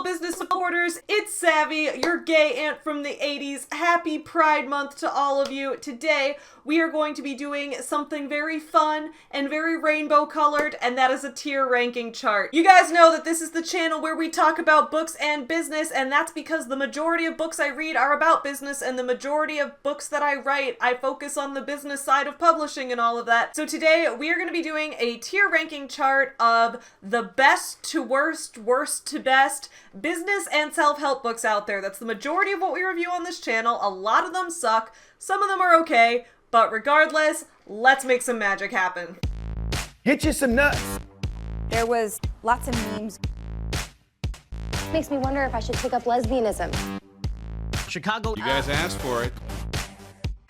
business supporters, it's Savvy, your gay aunt from the 80s. Happy Pride Month to all of you. Today, we are going to be doing something very fun and very rainbow colored, and that is a tier ranking chart. You guys know that this is the channel where we talk about books and business, and that's because the majority of books I read are about business, and the majority of books that I write, I focus on the business side of publishing and all of that. So today, we are going to be doing a tier ranking chart of the best to worst, worst to best business and self-help books out there. That's the majority of what we review on this channel. A lot of them suck. Some of them are okay. But regardless, let's make some magic happen. Hit you some nuts. There was lots of memes. Makes me wonder if I should take up lesbianism. Chicago. You guys asked for it.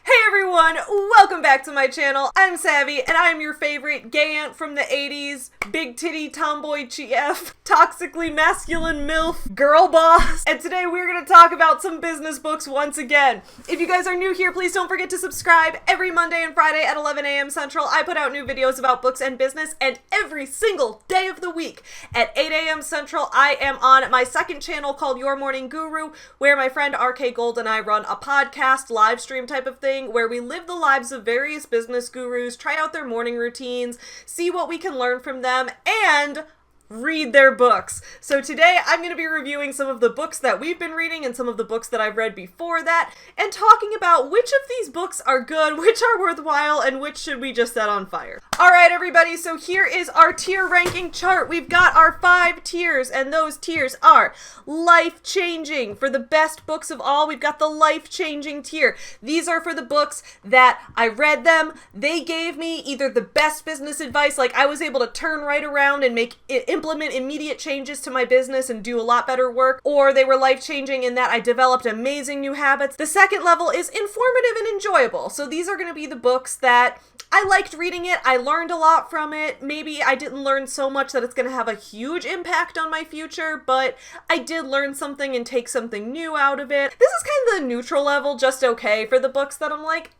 Hey everyone, welcome back to my channel. I'm Savvy, and I'm your favorite gay aunt from the 80s, big titty tomboy GF, toxically masculine MILF, girl boss. And today we're gonna talk about some business books once again. If you guys are new here, please don't forget to subscribe. Every Monday and Friday at 11 a.m. Central, I put out new videos about books and business, and every single day of the week at 8 a.m. Central, I am on my second channel called Your Morning Guru, where my friend RK Gold and I run a podcast, live stream type of thing, where we live the lives of various business gurus, try out their morning routines, see what we can learn from them, and read their books. So today I'm going to be reviewing some of the books that we've been reading and some of the books that I've read before that, and talking about which of these books are good, which are worthwhile, and which should we just set on fire. Alright everybody, so here is our tier ranking chart. We've got our 5 tiers, and those tiers are life-changing. For the best books of all, we've got the life-changing tier. These are for the books that I read them, they gave me either the best business advice, like I was able to turn right around and implement immediate changes to my business and do a lot better work, or they were life-changing in that I developed amazing new habits. The second level is informative and enjoyable. So these are going to be the books that I liked reading it, I learned a lot from it. Maybe I didn't learn so much that it's going to have a huge impact on my future, but I did learn something and take something new out of it. This is kind of the neutral level, just okay, for the books that I'm like,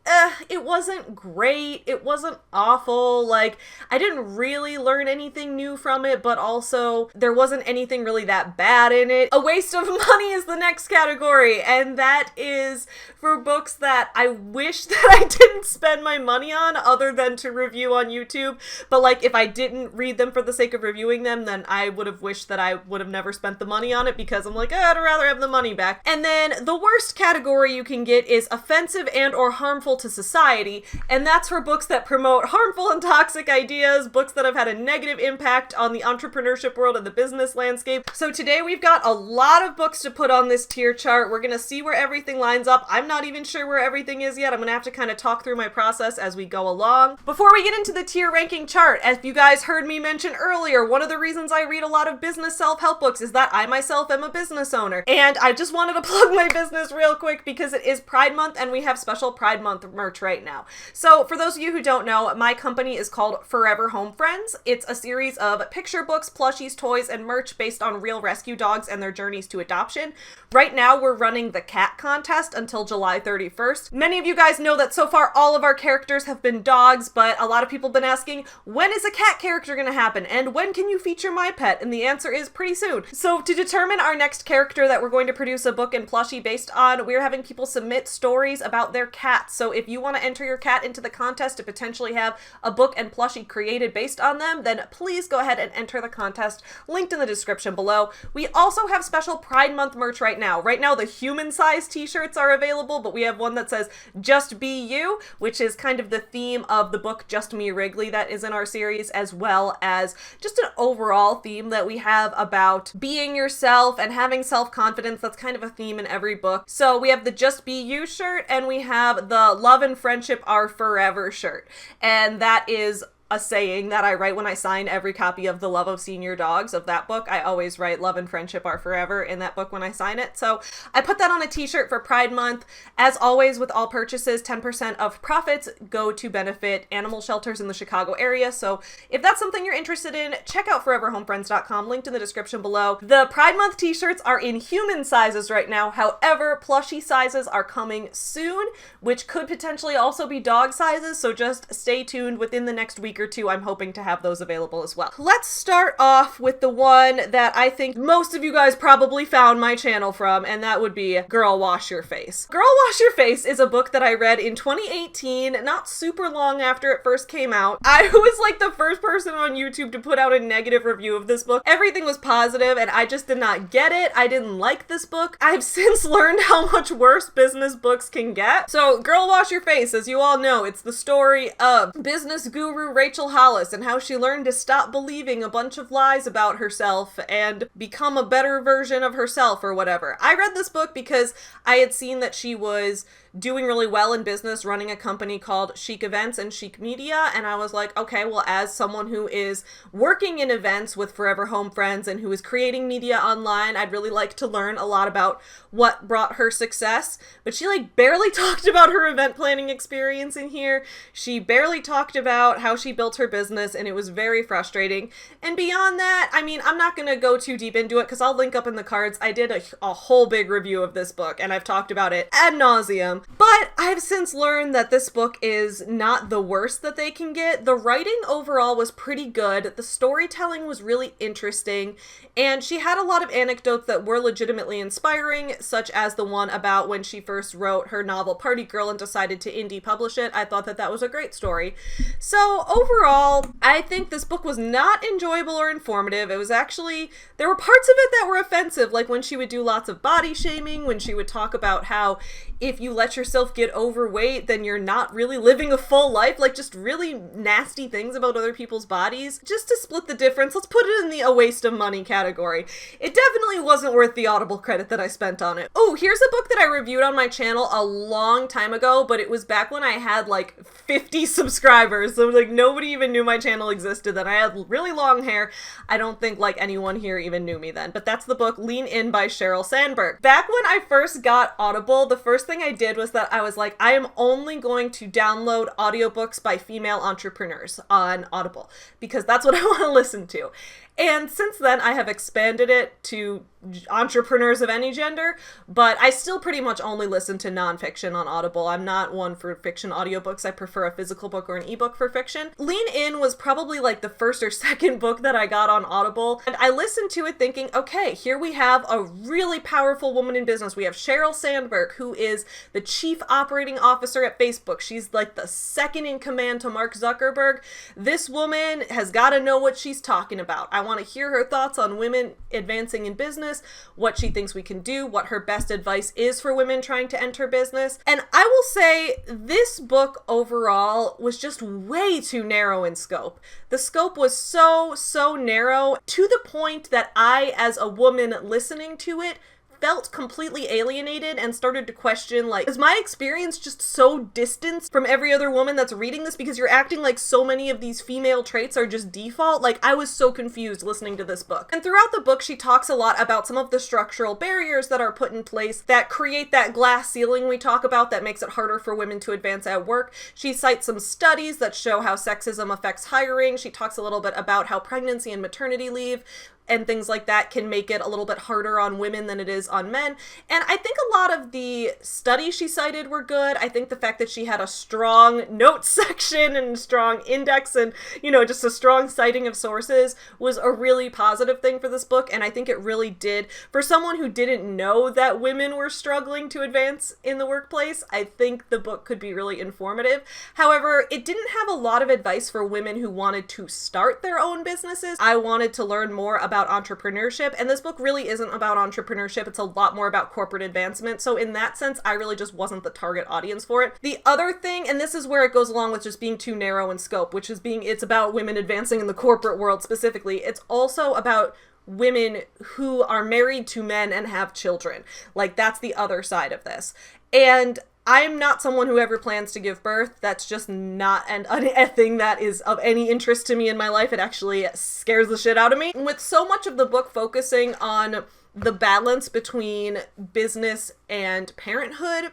it wasn't great, it wasn't awful, like, I didn't really learn anything new from it, but also there wasn't anything really that bad in it. A waste of money is the next category, and that is for books that I wish that I didn't spend my money on other than to review on YouTube. But like, if I didn't read them for the sake of reviewing them, then I would have wished that I would have never spent the money on it, because I'm like, I'd rather have the money back. And then the worst category you can get is offensive and or harmful to society, and that's for books that promote harmful and toxic ideas, books that have had a negative impact on the entrepreneurship world and the business landscape. So today we've got a lot of books to put on this tier chart. We're gonna see where everything lines up. I'm not even sure where everything is yet. I'm gonna have to kind of talk through my process as we go along. Before we get into the tier ranking chart, as you guys heard me mention earlier, one of the reasons I read a lot of business self-help books is that I myself am a business owner. And I just wanted to plug my business real quick because it is Pride Month and we have special Pride Month merch right now. So for those of you who don't know, my company is called Forever Home Friends. It's a series of picture books, plushies, toys, and merch based on real rescue dogs and their journeys to adoption. Right now, we're running the cat contest until July 31st. Many of you guys know that so far all of our characters have been dogs, but a lot of people have been asking, when is a cat character gonna happen? And when can you feature my pet? And the answer is pretty soon. So to determine our next character that we're going to produce a book and plushie based on, we're having people submit stories about their cats. So if you want to enter your cat into the contest to potentially have a book and plushie created based on them, then please go ahead and enter the contest, linked in the description below. We also have special Pride Month merch right now. Right now, the human-sized t-shirts are available, but we have one that says Just Be You, which is kind of the theme of the book Just Me Wrigley that is in our series, as well as just an overall theme that we have about being yourself and having self-confidence. That's kind of a theme in every book. So we have the Just Be You shirt, and we have the Love and Friendship Are Forever shirt. And that is a saying that I write when I sign every copy of The Love of Senior Dogs of that book. I always write Love and Friendship Are Forever in that book when I sign it. So I put that on a t-shirt for Pride Month. As always, with all purchases, 10% of profits go to benefit animal shelters in the Chicago area. So if that's something you're interested in, check out foreverhomefriends.com, linked in the description below. The Pride Month t-shirts are in human sizes right now. However, plushie sizes are coming soon, which could potentially also be dog sizes. So just stay tuned within the next week or or two, I'm hoping to have those available as well. Let's start off with the one that I think most of you guys probably found my channel from, and that would be Girl, Wash Your Face. Girl, Wash Your Face is a book that I read in 2018, not super long after it first came out. I was like the first person on YouTube to put out a negative review of this book. Everything was positive, and I just did not get it. I didn't like this book. I've since learned how much worse business books can get. So Girl, Wash Your Face, as you all know, it's the story of business guru Rachel Hollis and how she learned to stop believing a bunch of lies about herself and become a better version of herself or whatever. I read this book because I had seen that she was doing really well in business, running a company called Chic Events and Chic Media, and I was like, okay, well, as someone who is working in events with Forever Home Friends and who is creating media online, I'd really like to learn a lot about what brought her success. But she like barely talked about her event planning experience in here. She barely talked about how she built her business, and it was very frustrating. And beyond that, I mean, I'm not gonna go too deep into it because I'll link up in the cards. I did a whole big review of this book, and I've talked about it ad nauseum. But I've since learned that this book is not the worst that they can get. The writing overall was pretty good. The storytelling was really interesting, and she had a lot of anecdotes that were legitimately inspiring, such as the one about when she first wrote her novel Party Girl and decided to indie publish it. I thought that that was a great story. So overall, I think this book was not enjoyable or informative. It was actually, there were parts of it that were offensive, like when she would do lots of body shaming, when she would talk about how if you let yourself get overweight, then you're not really living a full life, like just really nasty things about other people's bodies. Just to split the difference, let's put it in the a waste of money category. It definitely wasn't worth the Audible credit that I spent on it. Oh, here's a book that I reviewed on my channel a long time ago, but it was back when I had like 50 subscribers, so like nobody even knew my channel existed then. I had really long hair. I don't think like anyone here even knew me then, but that's the book Lean In by Sheryl Sandberg. Back when I first got Audible, the first thing I did was that I was like, I am only going to download audiobooks by female entrepreneurs on Audible because that's what I want to listen to. And since then, I have expanded it to entrepreneurs of any gender, but I still pretty much only listen to nonfiction on Audible. I'm not one for fiction audiobooks. I prefer a physical book or an ebook for fiction. Lean In was probably like the first or second book that I got on Audible, and I listened to it thinking, okay, here we have a really powerful woman in business. We have Sheryl Sandberg, who is the chief operating officer at Facebook. She's like the second in command to Mark Zuckerberg. This woman has got to know what she's talking about. I want to hear her thoughts on women advancing in business, what she thinks we can do, what her best advice is for women trying to enter business. And I will say this book overall was just way too narrow in scope. The scope was so narrow to the point that I, as a woman listening to it, felt completely alienated and started to question, like, is my experience just so distant from every other woman that's reading this because you're acting like so many of these female traits are just default? Like, I was so confused listening to this book. And throughout the book, she talks a lot about some of the structural barriers that are put in place that create that glass ceiling we talk about that makes it harder for women to advance at work. She cites some studies that show how sexism affects hiring. She talks a little bit about how pregnancy and maternity leave and things like that can make it a little bit harder on women than it is on men. And I think a lot of the studies she cited were good. I think the fact that she had a strong notes section and a strong index and, you know, just a strong citing of sources was a really positive thing for this book. And I think it really did, for someone who didn't know that women were struggling to advance in the workplace, I think the book could be really informative. However, it didn't have a lot of advice for women who wanted to start their own businesses. I wanted to learn more about entrepreneurship, and this book really isn't about entrepreneurship. It's a lot more about corporate advancement. So in that sense, I really just wasn't the target audience for it. The other thing, and this is where it goes along with just being too narrow in scope, which is it's about women advancing in the corporate world specifically. It's also about women who are married to men and have children. Like, that's the other side of this. And I'm not someone who ever plans to give birth. That's just not a thing that is of any interest to me in my life. It actually scares the shit out of me. With so much of the book focusing on the balance between business and parenthood,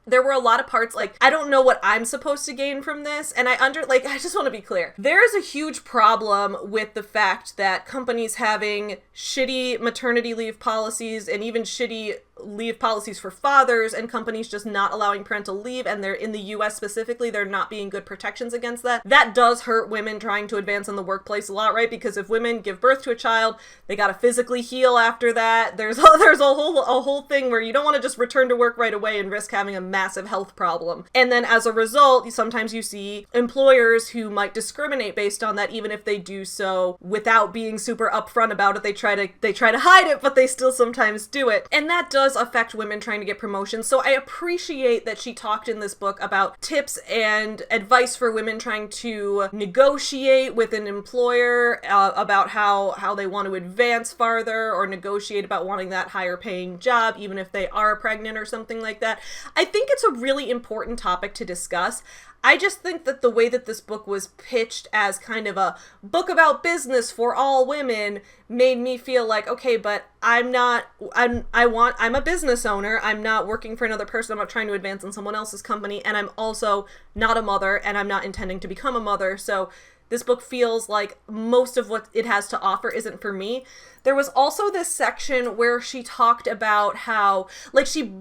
there were a lot of parts like, I don't know what I'm supposed to gain from this. And I just want to be clear. There's a huge problem with the fact that companies having shitty maternity leave policies and even shitty leave policies for fathers and companies just not allowing parental leave, and they're in the US specifically, there not being good protections against that. That does hurt women trying to advance in the workplace a lot, right? Because if women give birth to a child, they gotta physically heal after that. There's a whole thing where you don't want to just return to work right away and risk having a massive health problem. And then as a result, sometimes you see employers who might discriminate based on that, even if they do so without being super upfront about it. They try to hide it, but they still sometimes do it. And that does affect women trying to get promotions. So I appreciate that she talked in this book about tips and advice for women trying to negotiate with an employer about how they want to advance farther, or negotiate about wanting that higher paying job, even if they are pregnant or something like that. I think it's a really important topic to discuss. I just think that the way that this book was pitched as kind of a book about business for all women made me feel like, okay, but I'm a business owner. I'm not working for another person. I'm not trying to advance in someone else's company. And I'm also not a mother, and I'm not intending to become a mother. So this book feels like most of what it has to offer isn't for me. There was also this section where she talked about how, like, she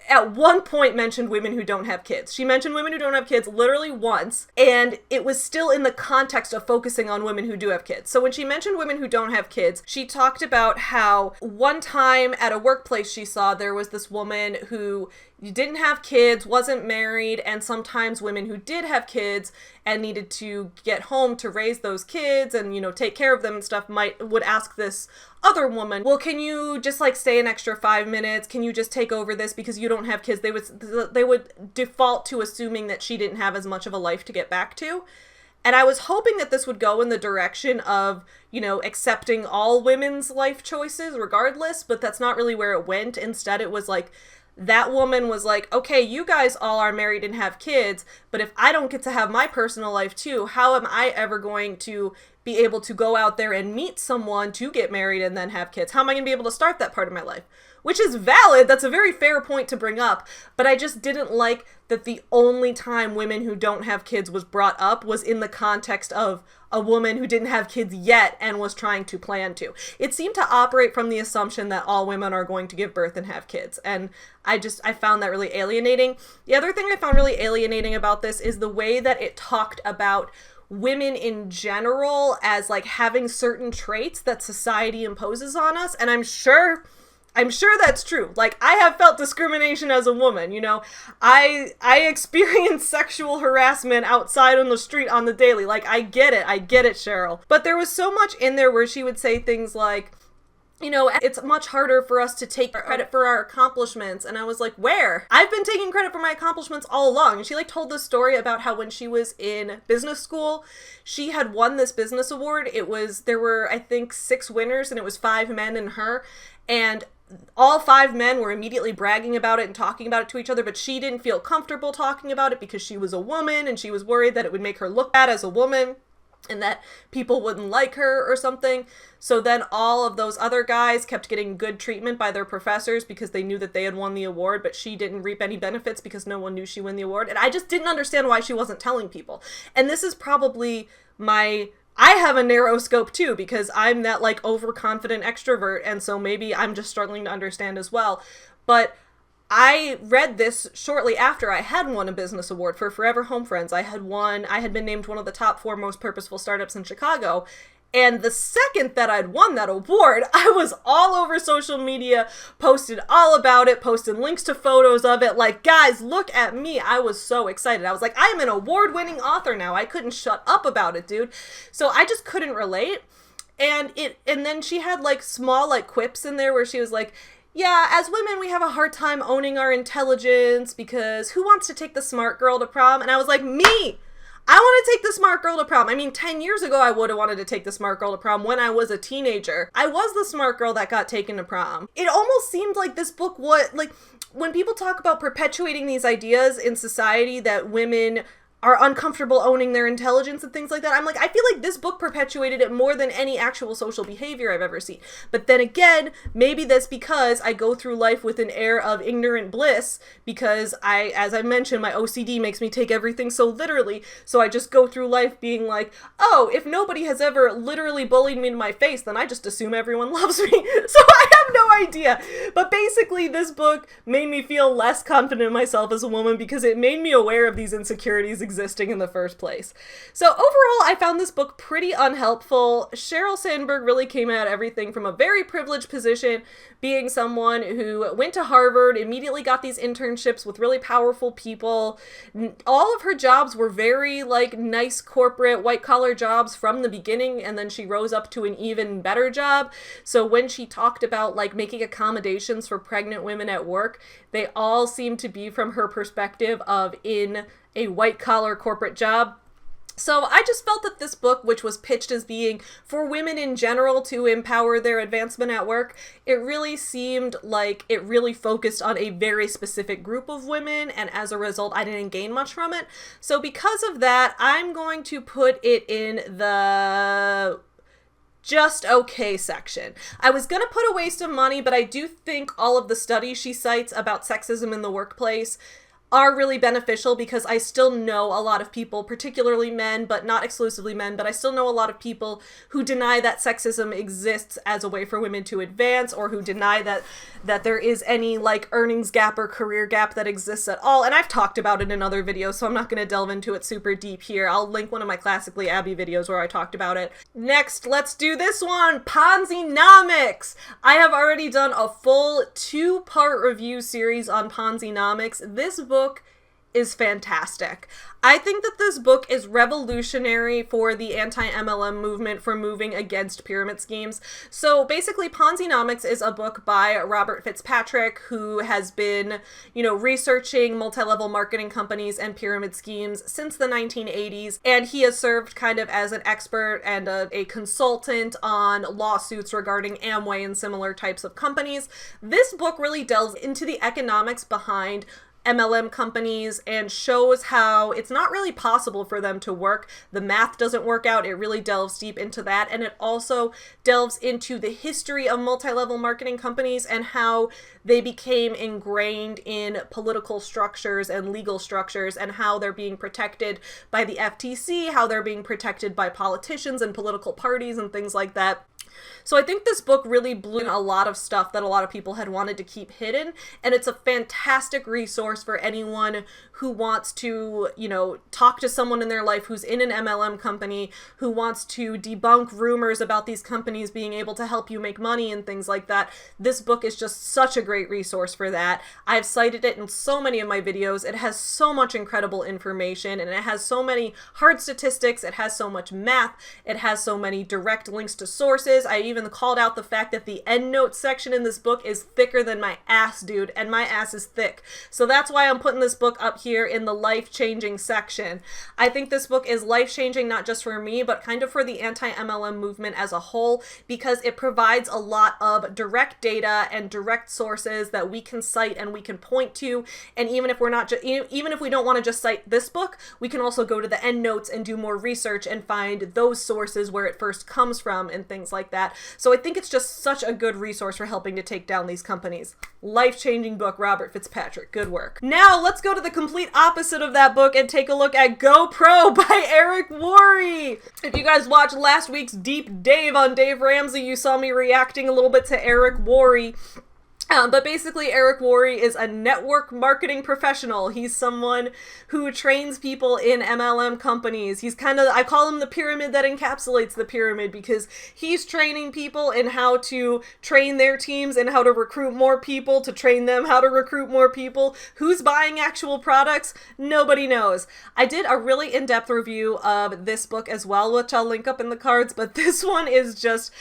at one point mentioned women who don't have kids. She mentioned women who don't have kids literally once, and it was still in the context of focusing on women who do have kids. So when she mentioned women who don't have kids, she talked about how one time at a workplace she saw, there was this woman who didn't have kids, wasn't married, and sometimes women who did have kids and needed to get home to raise those kids and, you know, take care of them and stuff would ask this other woman, well, can you just like stay an extra 5 minutes? Can you just take over this because you don't have kids? They would default to assuming that she didn't have as much of a life to get back to. And I was hoping that this would go in the direction of, you know, accepting all women's life choices regardless, but that's not really where it went. Instead, it was like, that woman was like, okay, you guys all are married and have kids, but if I don't get to have my personal life too, how am I ever going to be able to go out there and meet someone to get married and then have kids? How am I going to be able to start that part of my life? Which is valid. That's a very fair point to bring up, but I just didn't like that the only time women who don't have kids was brought up was in the context of a woman who didn't have kids yet and was trying to plan to. It seemed to operate from the assumption that all women are going to give birth and have kids, and I found that really alienating. The other thing I found really alienating about this is the way that it talked about women in general as like having certain traits that society imposes on us, and I'm sure that's true. Like, I have felt discrimination as a woman, you know. I experience sexual harassment outside on the street on the daily. Like, I get it, Sheryl. But there was so much in there where she would say things like, you know, it's much harder for us to take credit for our accomplishments. And I was like, where? I've been taking credit for my accomplishments all along. And she like told this story about how when she was in business school, she had won this business award. There were, I think, 6 winners, and it was 5 men and her. And all 5 men were immediately bragging about it and talking about it to each other, but she didn't feel comfortable talking about it because she was a woman and she was worried that it would make her look bad as a woman and that people wouldn't like her or something. So then all of those other guys kept getting good treatment by their professors because they knew that they had won the award, but she didn't reap any benefits because no one knew she won the award. And I just didn't understand why she wasn't telling people. And this is probably I have a narrow scope too, because I'm that like overconfident extrovert, and so maybe I'm just struggling to understand as well. But I read this shortly after I had won a business award for Forever Home Friends. I had been named one of the top 4 most purposeful startups in Chicago. And the second that I'd won that award, I was all over social media, posted all about it, posted links to photos of it, like, guys, look at me. I was so excited. I was like, I am an award-winning author now. I couldn't shut up about it, dude. So I just couldn't relate. And then she had like small like quips in there where she was like, yeah, as women, we have a hard time owning our intelligence because who wants to take the smart girl to prom? And I was like, me! I want to take the smart girl to prom. I mean, 10 years ago, I would have wanted to take the smart girl to prom when I was a teenager. I was the smart girl that got taken to prom. It almost seemed like this book like, when people talk about perpetuating these ideas in society that women are uncomfortable owning their intelligence and things like that, I'm like, I feel like this book perpetuated it more than any actual social behavior I've ever seen. But then again, maybe that's because I go through life with an air of ignorant bliss because as I mentioned, my OCD makes me take everything so literally. So I just go through life being like, oh, if nobody has ever literally bullied me to my face, then I just assume everyone loves me. So I have no idea. But basically, this book made me feel less confident in myself as a woman because it made me aware of these insecurities existing in the first place. So overall, I found this book pretty unhelpful. Sheryl Sandberg really came at everything from a very privileged position, being someone who went to Harvard, immediately got these internships with really powerful people. All of her jobs were very, like, nice corporate white-collar jobs from the beginning, and then she rose up to an even better job. So when she talked about, like, making accommodations for pregnant women at work, they all seemed to be from her perspective of in a white-collar corporate job. So I just felt that this book, which was pitched as being for women in general to empower their advancement at work, it really seemed like it really focused on a very specific group of women, and as a result, I didn't gain much from it. So because of that, I'm going to put it in the just okay section. I was gonna put a waste of money, but I do think all of the studies she cites about sexism in the workplace are really beneficial because I still know a lot of people, particularly men, but not exclusively men, but I still know a lot of people who deny that sexism exists as a way for women to advance, or who deny that there is any, like, earnings gap or career gap that exists at all. And I've talked about it in other videos, so I'm not going to delve into it super deep here. I'll link one of my Classically Abby videos where I talked about it. Next, let's do this one, Ponzinomics. I have already done a full 2-part review series on Ponzinomics. This book is fantastic. I think that this book is revolutionary for the anti-MLM movement for moving against pyramid schemes. So basically, Ponzinomics is a book by Robert FitzPatrick, who has been, researching multi-level marketing companies and pyramid schemes since the 1980s, and he has served kind of as an expert and a consultant on lawsuits regarding Amway and similar types of companies. This book really delves into the economics behind MLM companies and shows how it's not really possible for them to work. The math doesn't work out. It really delves deep into that. And it also delves into the history of multi-level marketing companies and how they became ingrained in political structures and legal structures, and how they're being protected by the FTC, how they're being protected by politicians and political parties and things like that. So I think this book really blew in a lot of stuff that a lot of people had wanted to keep hidden, and it's a fantastic resource for anyone who wants to, talk to someone in their life who's in an MLM company, who wants to debunk rumors about these companies being able to help you make money and things like that. This book is just such a great resource for that. I've cited it in so many of my videos. It has so much incredible information, and it has so many hard statistics. It has so much math. It has so many direct links to sources. I even called out the fact that the endnotes section in this book is thicker than my ass, dude, and my ass is thick. So that's why I'm putting this book up here in the life-changing section. I think this book is life-changing not just for me, but kind of for the anti-MLM movement as a whole, because it provides a lot of direct data and direct sources that we can cite and we can point to. And even if we're not even if we don't want to just cite this book, we can also go to the endnotes and do more research and find those sources where it first comes from and things like that. So I think it's just such a good resource for helping to take down these companies. Life-changing book, Robert FitzPatrick. Good work. Now let's go to the complete opposite of that book and take a look at GoPro by Eric Worre. If you guys watched last week's Deep Dave on Dave Ramsey, you saw me reacting a little bit to Eric Worre. But basically, Eric Worre is a network marketing professional. He's someone who trains people in MLM companies. He's I call him the pyramid that encapsulates the pyramid, because he's training people in how to train their teams and how to recruit more people, to train them how to recruit more people. Who's buying actual products? Nobody knows. I did a really in-depth review of this book as well, which I'll link up in the cards, but this one is just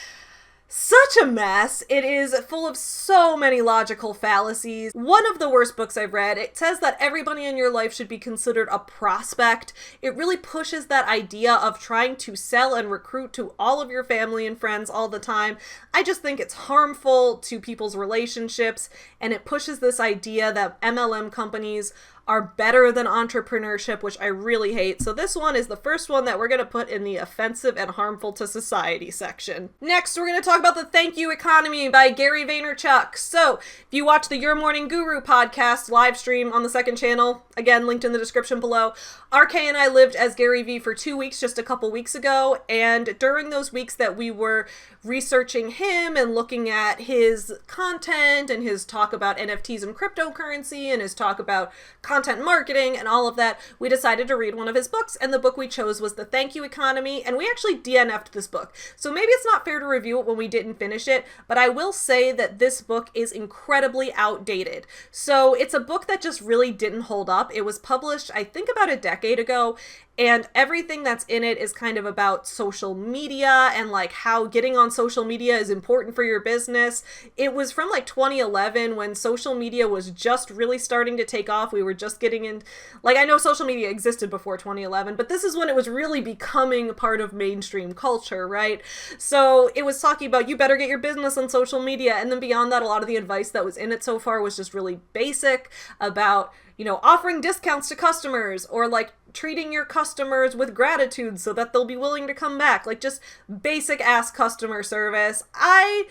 such a mess. It is full of so many logical fallacies. One of the worst books I've read. It says that everybody in your life should be considered a prospect. It really pushes that idea of trying to sell and recruit to all of your family and friends all the time. I just think it's harmful to people's relationships, and it pushes this idea that MLM companies are better than entrepreneurship, which I really hate. So this one is the first one that we're going to put in the offensive and harmful to society section. Next, we're going to talk about the Thank You Economy by Gary Vaynerchuk. So if you watch the Your Morning Guru podcast live stream on the second channel, again, linked in the description below. RK and I lived as Gary Vee for 2 weeks just a couple weeks ago, and during those weeks that we were researching him and looking at his content and his talk about NFTs and cryptocurrency and his talk about content marketing and all of that, we decided to read one of his books, and the book we chose was The Thank You Economy, and we actually DNF'd this book. So maybe it's not fair to review it when we didn't finish it, but I will say that this book is incredibly outdated. So it's a book that just really didn't hold up. It was published, I think, about a decade ago, and everything that's in it is kind of about social media and like how getting on social media is important for your business. It was from like 2011 when social media was just really starting to take off. We were just getting in, like, I know social media existed before 2011, but this is when it was really becoming part of mainstream culture, right? So it was talking about you better get your business on social media. And then beyond that, a lot of the advice that was in it so far was just really basic about, you know, offering discounts to customers or like treating your customers with gratitude so that they'll be willing to come back. Like just basic ass customer service. I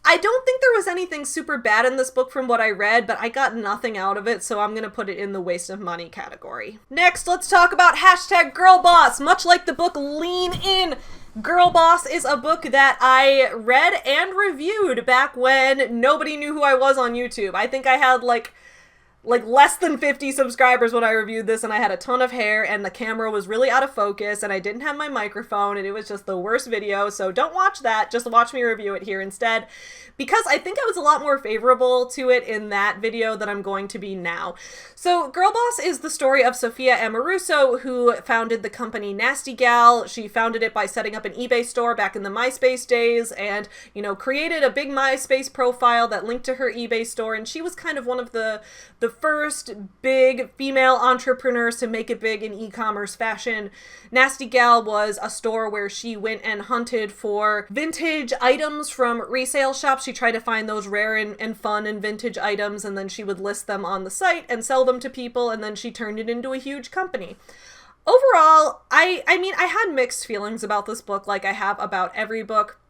don't think there was anything super bad in this book from what I read, but I got nothing out of it, so I'm gonna put it in the waste of money category. Next, let's talk about hashtag Girlboss. Much like the book Lean In, Girlboss is a book that I read and reviewed back when nobody knew who I was on YouTube. I think I had like less than 50 subscribers when I reviewed this, and I had a ton of hair, and the camera was really out of focus, and I didn't have my microphone, and it was just the worst video, so don't watch that, just watch me review it here instead, because I think I was a lot more favorable to it in that video than I'm going to be now. So Girlboss is the story of Sophia Amoruso, who founded the company Nasty Gal. She founded it by setting up an eBay store back in the MySpace days, and, you know, created a big MySpace profile that linked to her eBay store, and she was kind of one of the first big female entrepreneurs to make it big in e-commerce fashion. Nasty Gal was a store where she went and hunted for vintage items from resale shops. She tried to find those rare and fun and vintage items, and then she would list them on the site and sell them to people, and then she turned it into a huge company. Overall, I mean, I had mixed feelings about this book like I have about every book.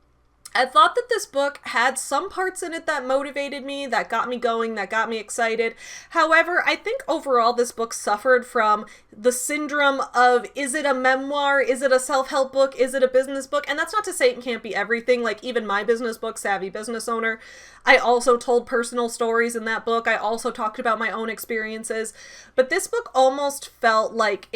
I thought that this book had some parts in it that motivated me, that got me going, that got me excited. However, I think overall this book suffered from the syndrome of, is it a memoir? Is it a self-help book? Is it a business book? And that's not to say it can't be everything. Like even my business book, Savvy Business Owner, I also told personal stories in that book. I also talked about my own experiences. But this book almost felt like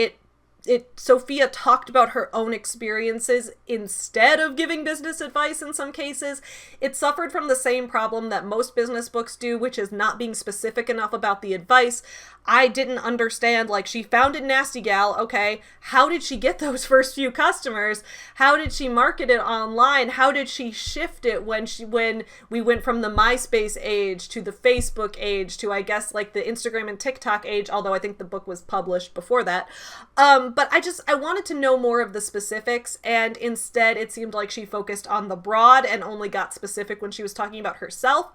Sophia talked about her own experiences instead of giving business advice in some cases. It suffered from the same problem that most business books do, which is not being specific enough about the advice. I didn't understand, like, she founded Nasty Gal, okay, how did she get those first few customers? How did she market it online? How did she shift it when we went from the MySpace age to the Facebook age to, I guess, like the Instagram and TikTok age, although I think the book was published before that. But I wanted to know more of the specifics, and instead it seemed like she focused on the broad and only got specific when she was talking about herself.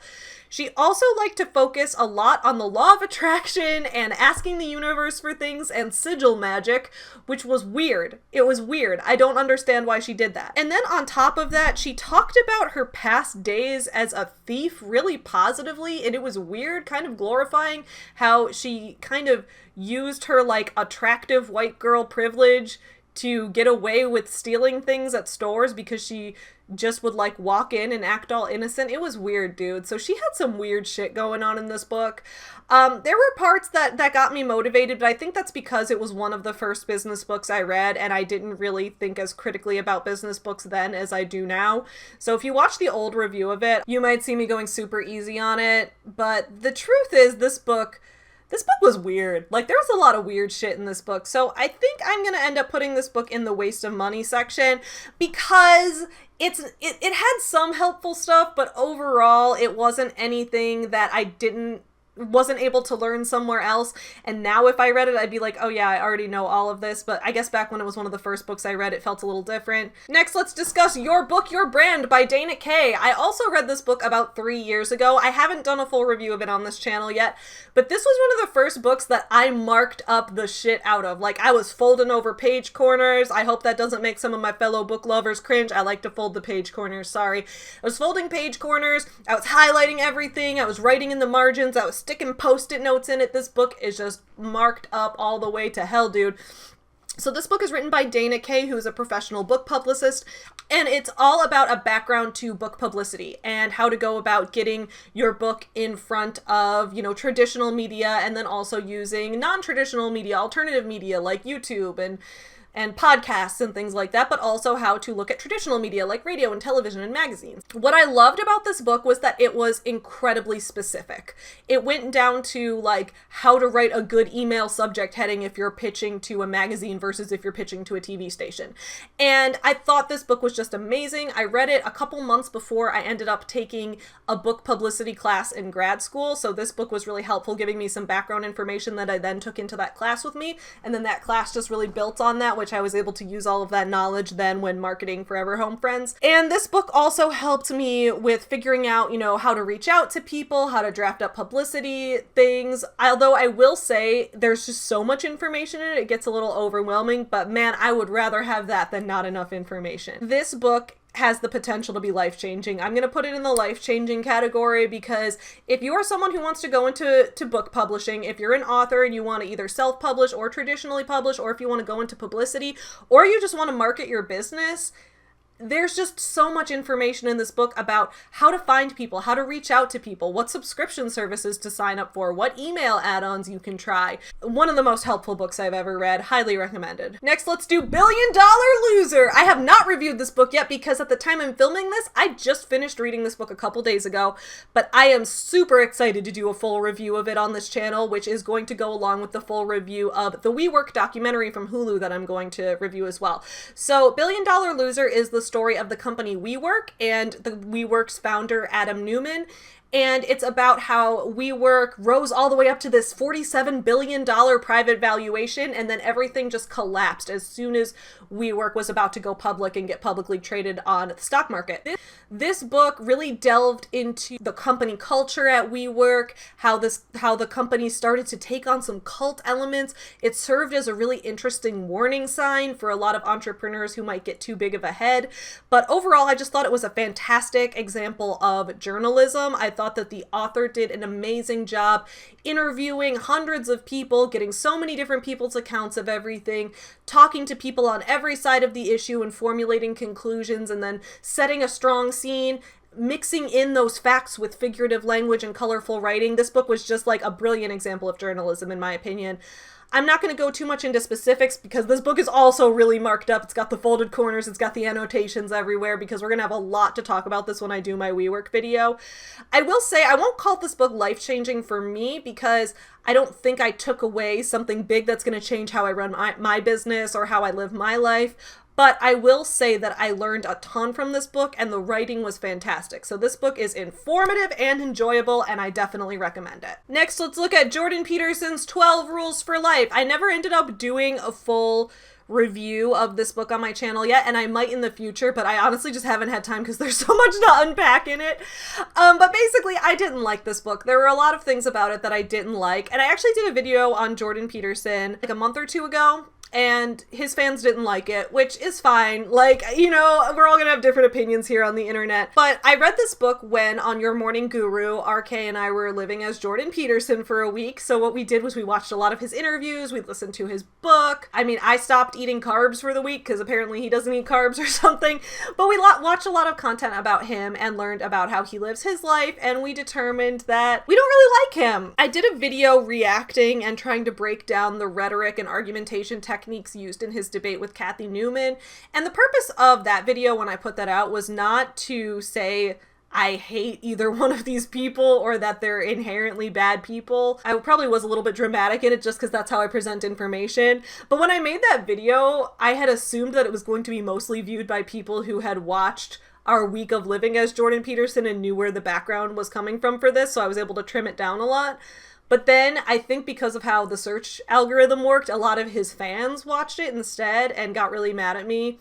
She also liked to focus a lot on the law of attraction and asking the universe for things and sigil magic, which was weird. It was weird. I don't understand why she did that. And then on top of that, she talked about her past days as a thief really positively, and it was weird, kind of glorifying how she kind of used her like attractive white girl privilege to get away with stealing things at stores because she just would like walk in and act all innocent. It was weird, dude. So she had some weird shit going on in this book. There were parts that got me motivated, but I think that's because it was one of the first business books I read, and I didn't really think as critically about business books then as I do now. So if you watch the old review of it, you might see me going super easy on it. But the truth is, this book was weird. Like, there was a lot of weird shit in this book. So I think I'm going to end up putting this book in the waste of money section because it had some helpful stuff, but overall it wasn't anything that I wasn't able to learn somewhere else. And now if I read it, I'd be like, oh yeah, I already know all of this. But I guess back when it was one of the first books I read, it felt a little different. Next, let's discuss Your Book, Your Brand by Dana Kaye. I also read this book about 3 years ago. I haven't done a full review of it on this channel yet, but this was one of the first books that I marked up the shit out of. Like, I was folding over page corners. I hope that doesn't make some of my fellow book lovers cringe. I like to fold the page corners, sorry. I was folding page corners. I was highlighting everything. I was writing in the margins. I was sticking post-it notes in it. This book is just marked up all the way to hell, dude. So this book is written by Kaye, who's a professional book publicist, and it's all about a background to book publicity and how to go about getting your book in front of, you know, traditional media, and then also using non-traditional media, alternative media like YouTube and podcasts and things like that, but also how to look at traditional media like radio and television and magazines. What I loved about this book was that it was incredibly specific. It went down to like how to write a good email subject heading if you're pitching to a magazine versus if you're pitching to a TV station. And I thought this book was just amazing. I read it a couple months before I ended up taking a book publicity class in grad school, so this book was really helpful, giving me some background information that I then took into that class with me, and then that class just really built on that, which I was able to use all of that knowledge then when marketing Forever Home Friends. And this book also helped me with figuring out, you know, how to reach out to people, how to draft up publicity things. Although I will say there's just so much information in it, it gets a little overwhelming, but man, I would rather have that than not enough information. This book has the potential to be life-changing. I'm going to put it in the life-changing category because if you are someone who wants to go into book publishing, if you're an author and you want to either self-publish or traditionally publish, or if you want to go into publicity, or you just want to market your business, there's just so much information in this book about how to find people, how to reach out to people, what subscription services to sign up for, what email add-ons you can try. One of the most helpful books I've ever read. Highly recommended. Next, let's do $1 Billion Loser. I have not reviewed this book yet because at the time I'm filming this, I just finished reading this book a couple days ago, but I am super excited to do a full review of it on this channel, which is going to go along with the full review of the WeWork documentary from Hulu that I'm going to review as well. So $1 Billion Loser is the story of the company WeWork and the WeWork's founder, Adam Neumann. And it's about how WeWork rose all the way up to this $47 billion private valuation, and then everything just collapsed as soon as WeWork was about to go public and get publicly traded on the stock market. This book really delved into the company culture at WeWork, how the company started to take on some cult elements. It served as a really interesting warning sign for a lot of entrepreneurs who might get too big of a head. But overall, I just thought it was a fantastic example of journalism. I thought that the author did an amazing job interviewing hundreds of people, getting so many different people's accounts of everything, talking to people on every side of the issue and formulating conclusions, and then setting a strong scene, mixing in those facts with figurative language and colorful writing. This book was just like a brilliant example of journalism, in my opinion. I'm not going to go too much into specifics because this book is also really marked up. It's got the folded corners, it's got the annotations everywhere, because we're going to have a lot to talk about this when I do my WeWork video. I will say I won't call this book life-changing for me because I don't think I took away something big that's going to change how I run my business or how I live my life. But I will say that I learned a ton from this book, and the writing was fantastic. So this book is informative and enjoyable, and I definitely recommend it. Next, let's look at Jordan Peterson's 12 Rules for Life. I never ended up doing a full review of this book on my channel yet, and I might in the future, but I honestly just haven't had time because there's so much to unpack in it. But basically, I didn't like this book. There were a lot of things about it that I didn't like, and I actually did a video on Jordan Peterson like a month or two ago, and his fans didn't like it, which is fine. Like, you know, we're all gonna have different opinions here on the internet. But I read this book when, on Your Morning Guru, RK and I were living as Jordan Peterson for a week. So what we did was we watched a lot of his interviews, we listened to his book. I mean, I stopped eating carbs for the week because apparently he doesn't eat carbs or something. But we watched a lot of content about him and learned about how he lives his life, and we determined that we don't really like him. I did a video reacting and trying to break down the rhetoric and argumentation techniques used in his debate with Cathy Newman. And the purpose of that video when I put that out was not to say I hate either one of these people or that they're inherently bad people. I probably was a little bit dramatic in it just because that's how I present information. But when I made that video, I had assumed that it was going to be mostly viewed by people who had watched our week of living as Jordan Peterson and knew where the background was coming from for this, so I was able to trim it down a lot. But then I think because of how the search algorithm worked, a lot of his fans watched it instead and got really mad at me.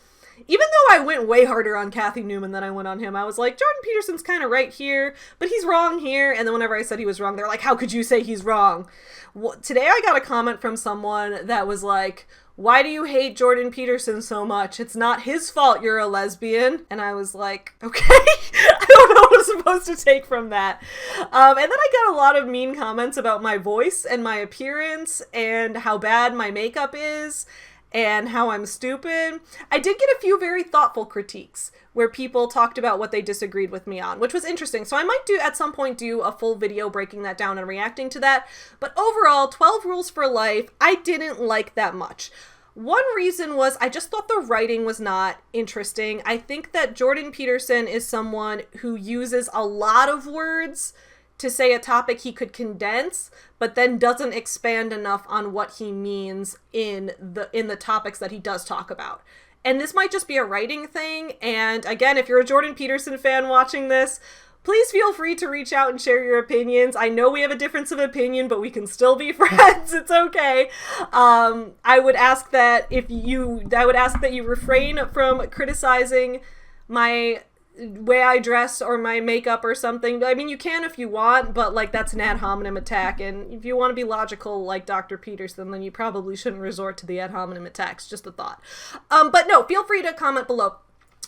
Even though I went way harder on Cathy Newman than I went on him, I was like, Jordan Peterson's kind of right here, but he's wrong here. And then whenever I said he was wrong, they're like, how could you say he's wrong? Well, today I got a comment from someone that was like, why do you hate Jordan Peterson so much? It's not his fault you're a lesbian. And I was like, okay, I don't know what I'm supposed to take from that. And then I got a lot of mean comments about my voice and my appearance and how bad my makeup is and how I'm stupid. I did get a few very thoughtful critiques where people talked about what they disagreed with me on, which was interesting. So I might at some point do a full video breaking that down and reacting to that. But overall, 12 Rules for Life, I didn't like that much. One reason was I just thought the writing was not interesting. I think that Jordan Peterson is someone who uses a lot of words to say a topic he could condense, but then doesn't expand enough on what he means in the topics that he does talk about. And this might just be a writing thing. And again, if you're a Jordan Peterson fan watching this, please feel free to reach out and share your opinions. I know we have a difference of opinion, but we can still be friends. It's okay. I would ask that you refrain from criticizing my way I dress or my makeup or something. I mean, you can if you want, but like that's an ad hominem attack. And if you want to be logical like Dr. Peterson, then you probably shouldn't resort to the ad hominem attacks. Just a thought. But no, feel free to comment below.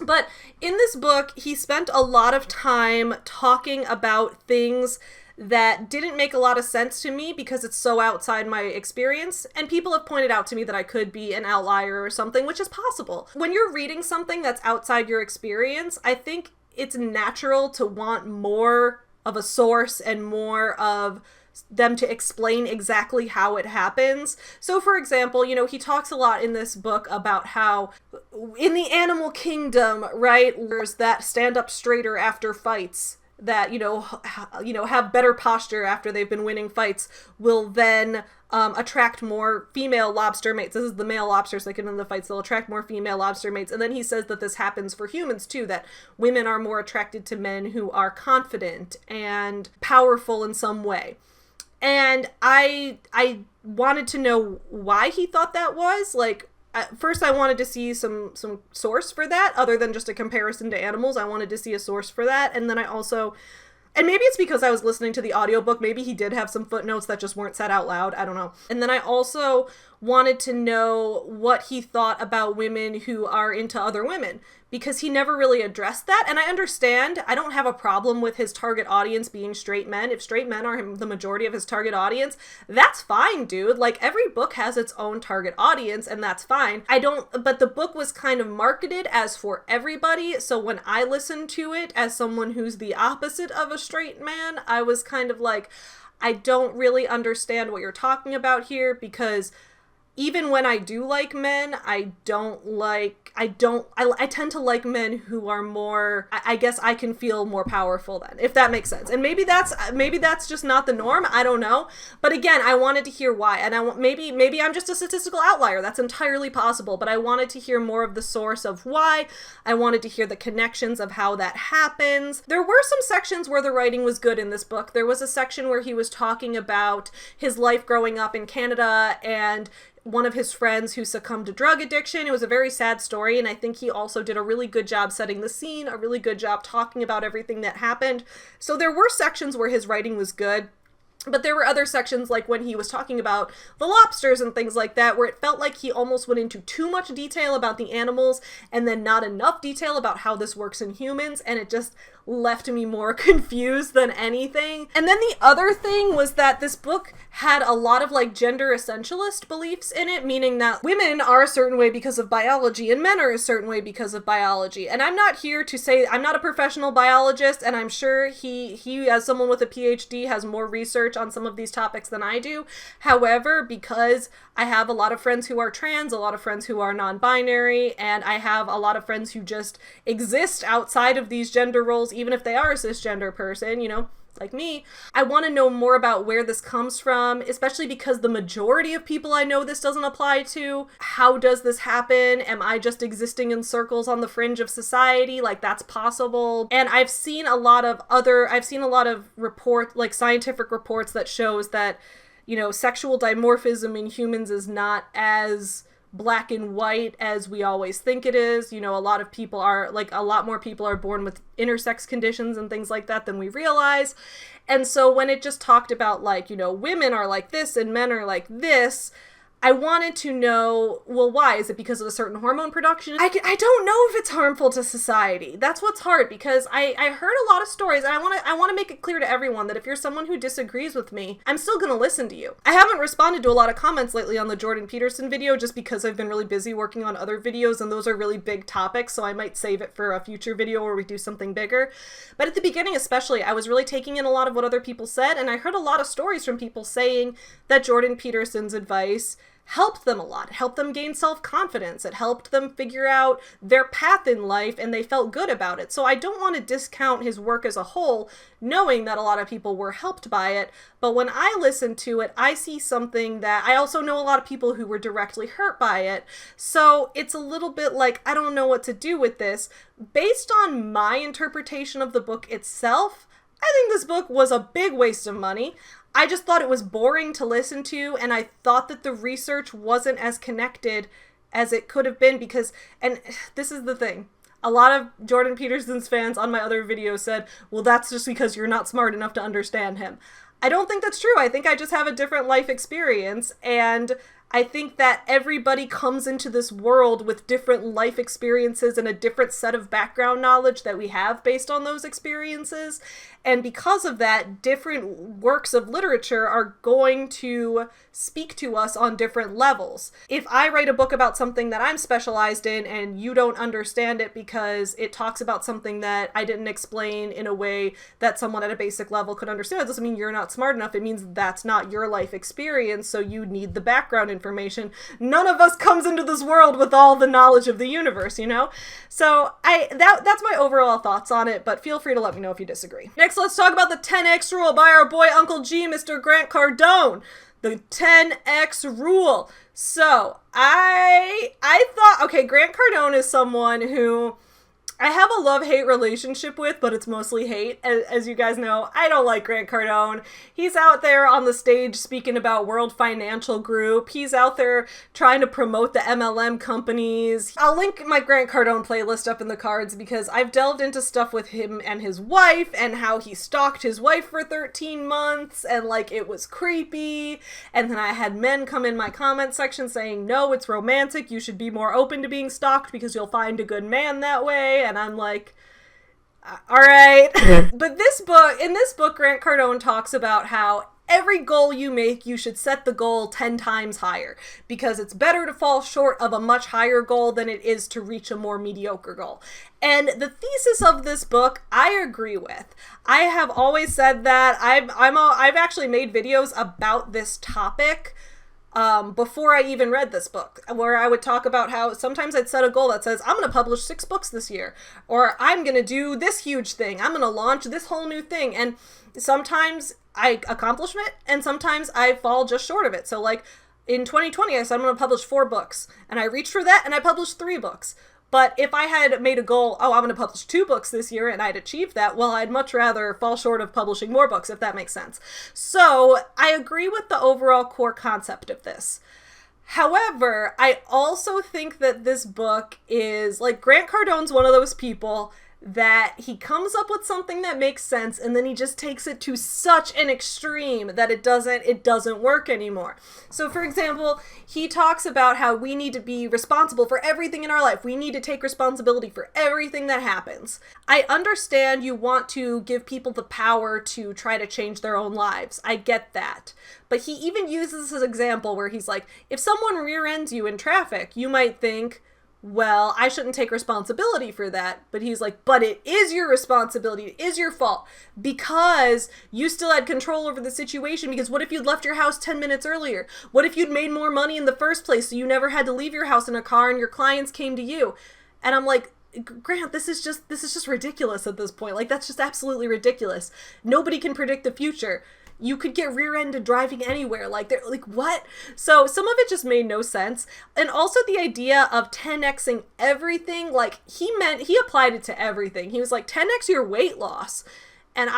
But in this book, he spent a lot of time talking about things that didn't make a lot of sense to me because it's so outside my experience. And people have pointed out to me that I could be an outlier or something, which is possible. When you're reading something that's outside your experience, I think it's natural to want more of a source and more of them to explain exactly how it happens. So for example, he talks a lot in this book about how in the animal kingdom, right, there's that stand up straighter after fights that, have better posture after they've been winning fights will then attract more female lobster mates. This is the male lobsters that get into the fights. They'll attract more female lobster mates. And then he says that this happens for humans too, that women are more attracted to men who are confident and powerful in some way. And I wanted to know why he thought that was. Like, at first I wanted to see some source for that, other than just a comparison to animals. I wanted to see a source for that. And then I also, and maybe it's because I was listening to the audiobook, maybe he did have some footnotes that just weren't said out loud. I don't know. And then I also wanted to know what he thought about women who are into other women, because he never really addressed that. And I understand, I don't have a problem with his target audience being straight men. If straight men are the majority of his target audience, that's fine, dude. Like, every book has its own target audience, and that's fine. But the book was kind of marketed as for everybody, so when I listened to it as someone who's the opposite of a straight man, I was kind of like, I don't really understand what you're talking about here, because even when I do like men, I tend to like men who are more, I guess I can feel more powerful then, if that makes sense. And maybe that's just not the norm. I don't know. But again, I wanted to hear why. And maybe I'm just a statistical outlier. That's entirely possible. But I wanted to hear more of the source of why. I wanted to hear the connections of how that happens. There were some sections where the writing was good in this book. There was a section where he was talking about his life growing up in Canada and one of his friends who succumbed to drug addiction. It was a very sad story, and I think he also did a really good job setting the scene, a really good job talking about everything that happened. So there were sections where his writing was good, but there were other sections, like when he was talking about the lobsters and things like that, where it felt like he almost went into too much detail about the animals and then not enough detail about how this works in humans, and it just left me more confused than anything. And then the other thing was that this book had a lot of like gender essentialist beliefs in it, meaning that women are a certain way because of biology and men are a certain way because of biology. And I'm not here to say, I'm not a professional biologist, and I'm sure he as someone with a PhD has more research on some of these topics than I do. However, because I have a lot of friends who are trans, a lot of friends who are non-binary, and I have a lot of friends who just exist outside of these gender roles, even if they are a cisgender person, like me, I want to know more about where this comes from, especially because the majority of people I know this doesn't apply to. How does this happen? Am I just existing in circles on the fringe of society? Like, that's possible. And I've seen a lot of scientific reports that shows that, sexual dimorphism in humans is not as black and white as we always think it is. A lot more people are born with intersex conditions and things like that than we realize. And so when it just talked about women are like this and men are like this, I wanted to know, well, why? Is it because of a certain hormone production? I don't know if it's harmful to society. That's what's hard, because I heard a lot of stories, and I want to make it clear to everyone that if you're someone who disagrees with me, I'm still going to listen to you. I haven't responded to a lot of comments lately on the Jordan Peterson video just because I've been really busy working on other videos, and those are really big topics, so I might save it for a future video where we do something bigger. But at the beginning especially, I was really taking in a lot of what other people said, and I heard a lot of stories from people saying that Jordan Peterson's advice helped them a lot. It helped them gain self-confidence. It helped them figure out their path in life, and they felt good about it. So I don't want to discount his work as a whole, knowing that a lot of people were helped by it. But when I listen to it, I see something that I also know a lot of people who were directly hurt by it. So it's a little bit like, I don't know what to do with this. Based on my interpretation of the book itself, I think this book was a big waste of money. I just thought it was boring to listen to, and I thought that the research wasn't as connected as it could have been, because, and this is the thing, a lot of Jordan Peterson's fans on my other videos said, well, that's just because you're not smart enough to understand him. I don't think that's true. I think I just have a different life experience, and I think that everybody comes into this world with different life experiences and a different set of background knowledge that we have based on those experiences. And because of that, different works of literature are going to speak to us on different levels. If I write a book about something that I'm specialized in and you don't understand it because it talks about something that I didn't explain in a way that someone at a basic level could understand, it doesn't mean you're not smart enough. It means that's not your life experience, so you need the background information. None of us comes into this world with all the knowledge of the universe, you know? So that's my overall thoughts on it, but feel free to let me know if you disagree. Next, let's talk about the 10X rule by our boy Uncle G, Mr. Grant Cardone. The 10X rule. So I thought, okay, Grant Cardone is someone who I have a love-hate relationship with, but it's mostly hate. As you guys know, I don't like Grant Cardone. He's out there on the stage speaking about World Financial Group. He's out there trying to promote the MLM companies. I'll link my Grant Cardone playlist up in the cards because I've delved into stuff with him and his wife and how he stalked his wife for 13 months and like it was creepy. And then I had men come in my comment section saying, no, it's romantic. You should be more open to being stalked because you'll find a good man that way. And I'm like, all right. But in this book, Grant Cardone talks about how every goal you make, you should set the goal 10 times higher because it's better to fall short of a much higher goal than it is to reach a more mediocre goal. And the thesis of this book, I agree with. I have always said that. I've actually made videos about this topic before I even read this book, where I would talk about how sometimes I'd set a goal that says, I'm going to publish 6 books this year, or I'm going to do this huge thing, I'm going to launch this whole new thing, and sometimes I accomplish it, and sometimes I fall just short of it. So like, in 2020, I said I'm going to publish 4 books, and I reached for that, and I published 3 books. But if I had made a goal, oh, I'm going to publish 2 books this year, and I'd achieved that, well, I'd much rather fall short of publishing more books, if that makes sense. So I agree with the overall core concept of this. However, I also think that this book is, like, Grant Cardone's one of those people that he comes up with something that makes sense and then he just takes it to such an extreme that it doesn't work anymore. So for example, he talks about how we need to be responsible for everything in our life. We need to take responsibility for everything that happens. I understand you want to give people the power to try to change their own lives. I get that. But he even uses this example where he's like, if someone rear-ends you in traffic, you might think, well, I shouldn't take responsibility for that. But he's like, but it is your responsibility. It is your fault because you still had control over the situation. Because what if you'd left your house 10 minutes earlier? What if you'd made more money in the first place so you never had to leave your house in a car and your clients came to you? And I'm like, Grant, this is just ridiculous at this point. Like, that's just absolutely ridiculous. Nobody can predict the future. You could get rear-ended driving anywhere. Like, they're like, what? So some of it just made no sense. And also the idea of 10xing everything, like, he applied it to everything. He was like, 10x your weight loss. And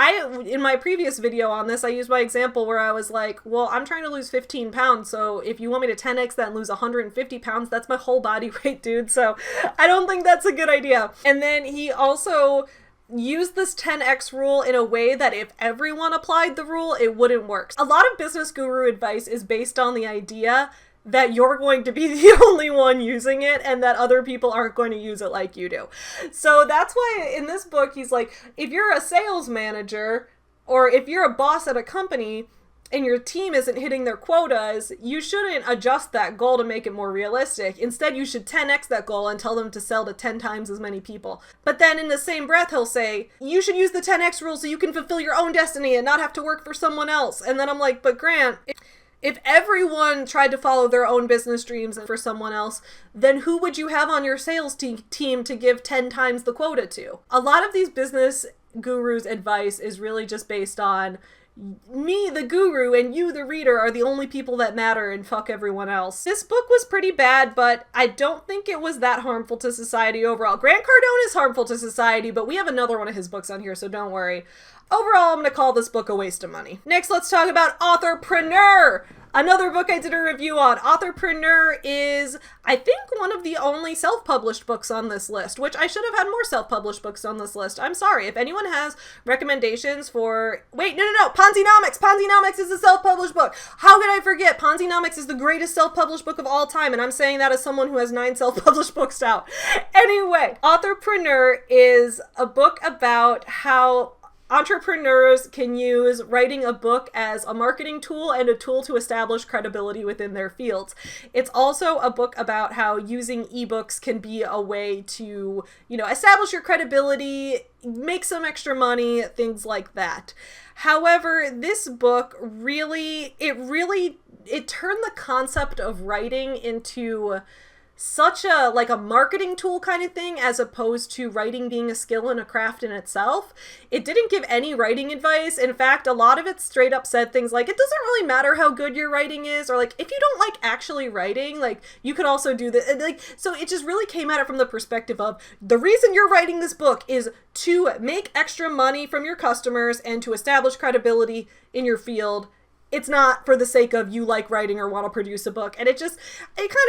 in my previous video on this, I used my example where I was like, well, I'm trying to lose 15 pounds. So if you want me to 10x that and lose 150 pounds, that's my whole body weight, dude. So I don't think that's a good idea. And then he also use this 10x rule in a way that if everyone applied the rule, it wouldn't work. A lot of business guru advice is based on the idea that you're going to be the only one using it and that other people aren't going to use it like you do. So that's why in this book, he's like, if you're a sales manager or if you're a boss at a company and your team isn't hitting their quotas, you shouldn't adjust that goal to make it more realistic. Instead, you should 10x that goal and tell them to sell to 10 times as many people. But then in the same breath, he'll say, you should use the 10x rule so you can fulfill your own destiny and not have to work for someone else. And then I'm like, but Grant, if everyone tried to follow their own business dreams for someone else, then who would you have on your sales team to give 10 times the quota to? A lot of these business gurus' advice is really just based on me, the guru, and you, the reader, are the only people that matter and fuck everyone else. This book was pretty bad, but I don't think it was that harmful to society overall. Grant Cardone is harmful to society, but we have another one of his books on here, so don't worry. Overall, I'm going to call this book a waste of money. Next, let's talk about Author-Preneur. Another book I did a review on. Author-Preneur is, I think, one of the only self-published books on this list, which I should have had more self-published books on this list. I'm sorry. If anyone has recommendations for... Wait, no. Ponzinomics. Ponzinomics is a self-published book. How could I forget? Ponzinomics is the greatest self-published book of all time, and I'm saying that as someone who has 9 self-published books out. Anyway, Author-Preneur is a book about how entrepreneurs can use writing a book as a marketing tool and a tool to establish credibility within their fields. It's also a book about how using ebooks can be a way to, establish your credibility, make some extra money, things like that. However, this book it turned the concept of writing into such a marketing tool kind of thing, as opposed to writing being a skill and a craft in itself. It didn't give any writing advice. In fact, a lot of it straight up said things like, it doesn't really matter how good your writing is, or if you don't like actually writing, you could also do this. So it just really came at it from the perspective of, the reason you're writing this book is to make extra money from your customers and to establish credibility in your field. It's not for the sake of you like writing or want to produce a book. And it kind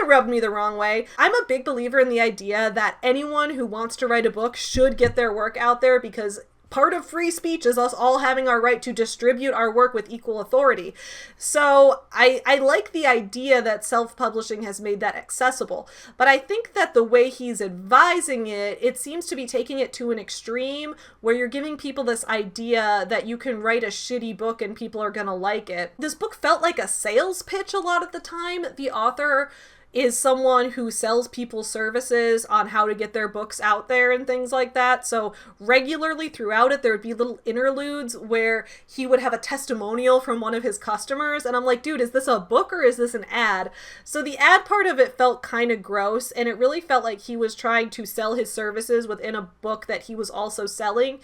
of rubbed me the wrong way. I'm a big believer in the idea that anyone who wants to write a book should get their work out there, because part of free speech is us all having our right to distribute our work with equal authority. So I like the idea that self-publishing has made that accessible. But I think that the way he's advising it seems to be taking it to an extreme where you're giving people this idea that you can write a shitty book and people are gonna like it. This book felt like a sales pitch a lot of the time. The author is someone who sells people services on how to get their books out there and things like that. So regularly throughout it, there would be little interludes where he would have a testimonial from one of his customers. And I'm like, dude, is this a book or is this an ad? So the ad part of it felt kind of gross, and it really felt like he was trying to sell his services within a book that he was also selling.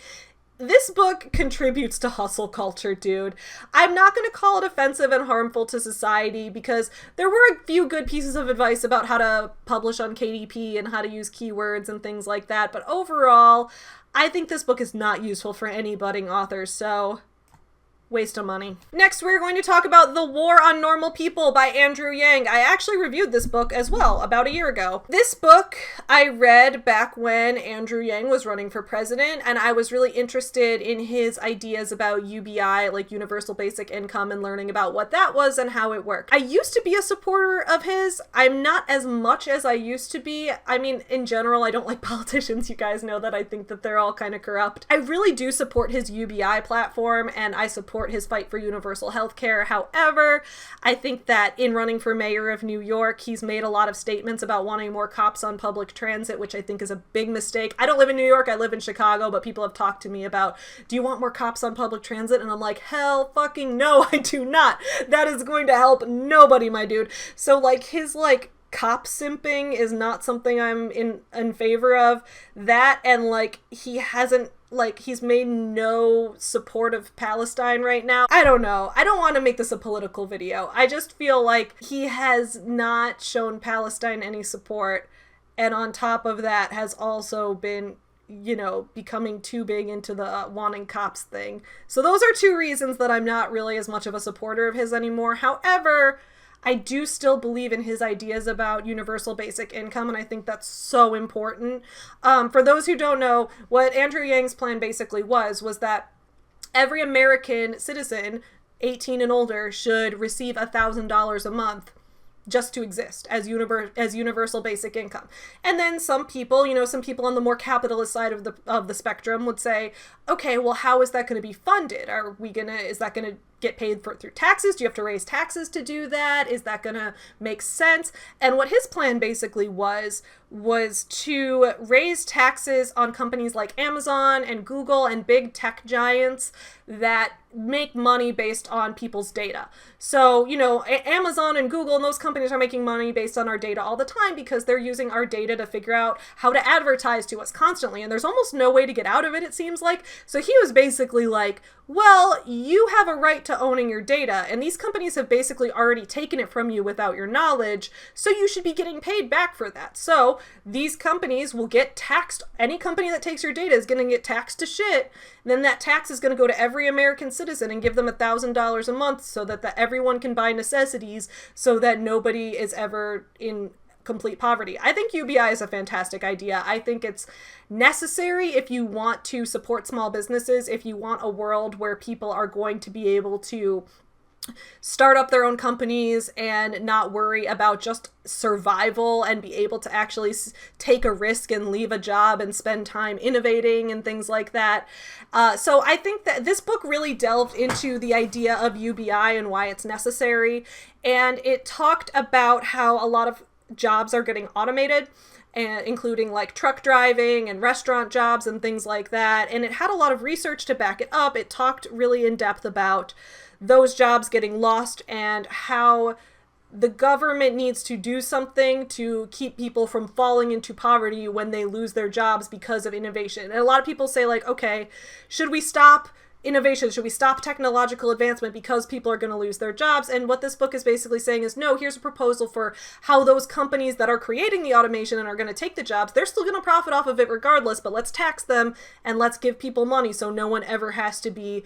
This book contributes to hustle culture, dude. I'm not going to call it offensive and harmful to society, because there were a few good pieces of advice about how to publish on KDP and how to use keywords and things like that. But overall, I think this book is not useful for any budding authors, so waste of money. Next, we're going to talk about The War on Normal People by Andrew Yang. I actually reviewed this book as well about a year ago. This book I read back when Andrew Yang was running for president, and I was really interested in his ideas about UBI, Universal Basic Income, and learning about what that was and how it worked. I used to be a supporter of his. I'm not as much as I used to be. I mean, in general, I don't like politicians. You guys know that. I think that they're all kind of corrupt. I really do support his UBI platform, and I support his fight for universal health care. However, I think that in running for mayor of New York, he's made a lot of statements about wanting more cops on public transit, which I think is a big mistake. I don't live in New York, I live in Chicago, but people have talked to me about, do you want more cops on public transit? And I'm like, hell fucking no, I do not. That is going to help nobody, my dude. So his cop simping is not something I'm in favor of. That, and he hasn't he's made no support of Palestine right now. I don't know. I don't want to make this a political video. I just feel like he has not shown Palestine any support, and on top of that has also been, becoming too big into the wanting cops thing. So those are two reasons that I'm not really as much of a supporter of his anymore. However, I do still believe in his ideas about universal basic income, and I think that's so important. For those who don't know, what Andrew Yang's plan basically was that every American citizen, 18 and older, should receive $1,000 a month just to exist as universal basic income. And then some people on the more capitalist side of the spectrum would say, okay, well, how is that going to be funded? Is that going to get paid for through taxes? Do you have to raise taxes to do that? Is that going to make sense? And what his plan basically was to raise taxes on companies like Amazon and Google and big tech giants that make money based on people's data. So, Amazon and Google and those companies are making money based on our data all the time because they're using our data to figure out how to advertise to us constantly. And there's almost no way to get out of it seems like. So he was basically like, well, you have a right to owning your data, and these companies have basically already taken it from you without your knowledge, so you should be getting paid back for that. So these companies will get taxed. Any company that takes your data is going to get taxed to shit. Then that tax is going to go to every American citizen and give them $1,000 a month so that everyone can buy necessities so that nobody is ever in complete poverty. I think UBI is a fantastic idea. I think it's necessary if you want to support small businesses, if you want a world where people are going to be able to start up their own companies and not worry about just survival and be able to actually take a risk and leave a job and spend time innovating and things like that. So I think that this book really delved into the idea of UBI and why it's necessary. And it talked about how a lot of jobs are getting automated, and including like truck driving and restaurant jobs and things like that. And it had a lot of research to back it up. It talked really in depth about those jobs getting lost and how the government needs to do something to keep people from falling into poverty when they lose their jobs because of innovation. And a lot of people say like, okay, should we stop innovation? Should we stop technological advancement because people are going to lose their jobs? And what this book is basically saying is, no, here's a proposal for how those companies that are creating the automation and are going to take the jobs, they're still going to profit off of it regardless, but let's tax them and let's give people money so no one ever has to be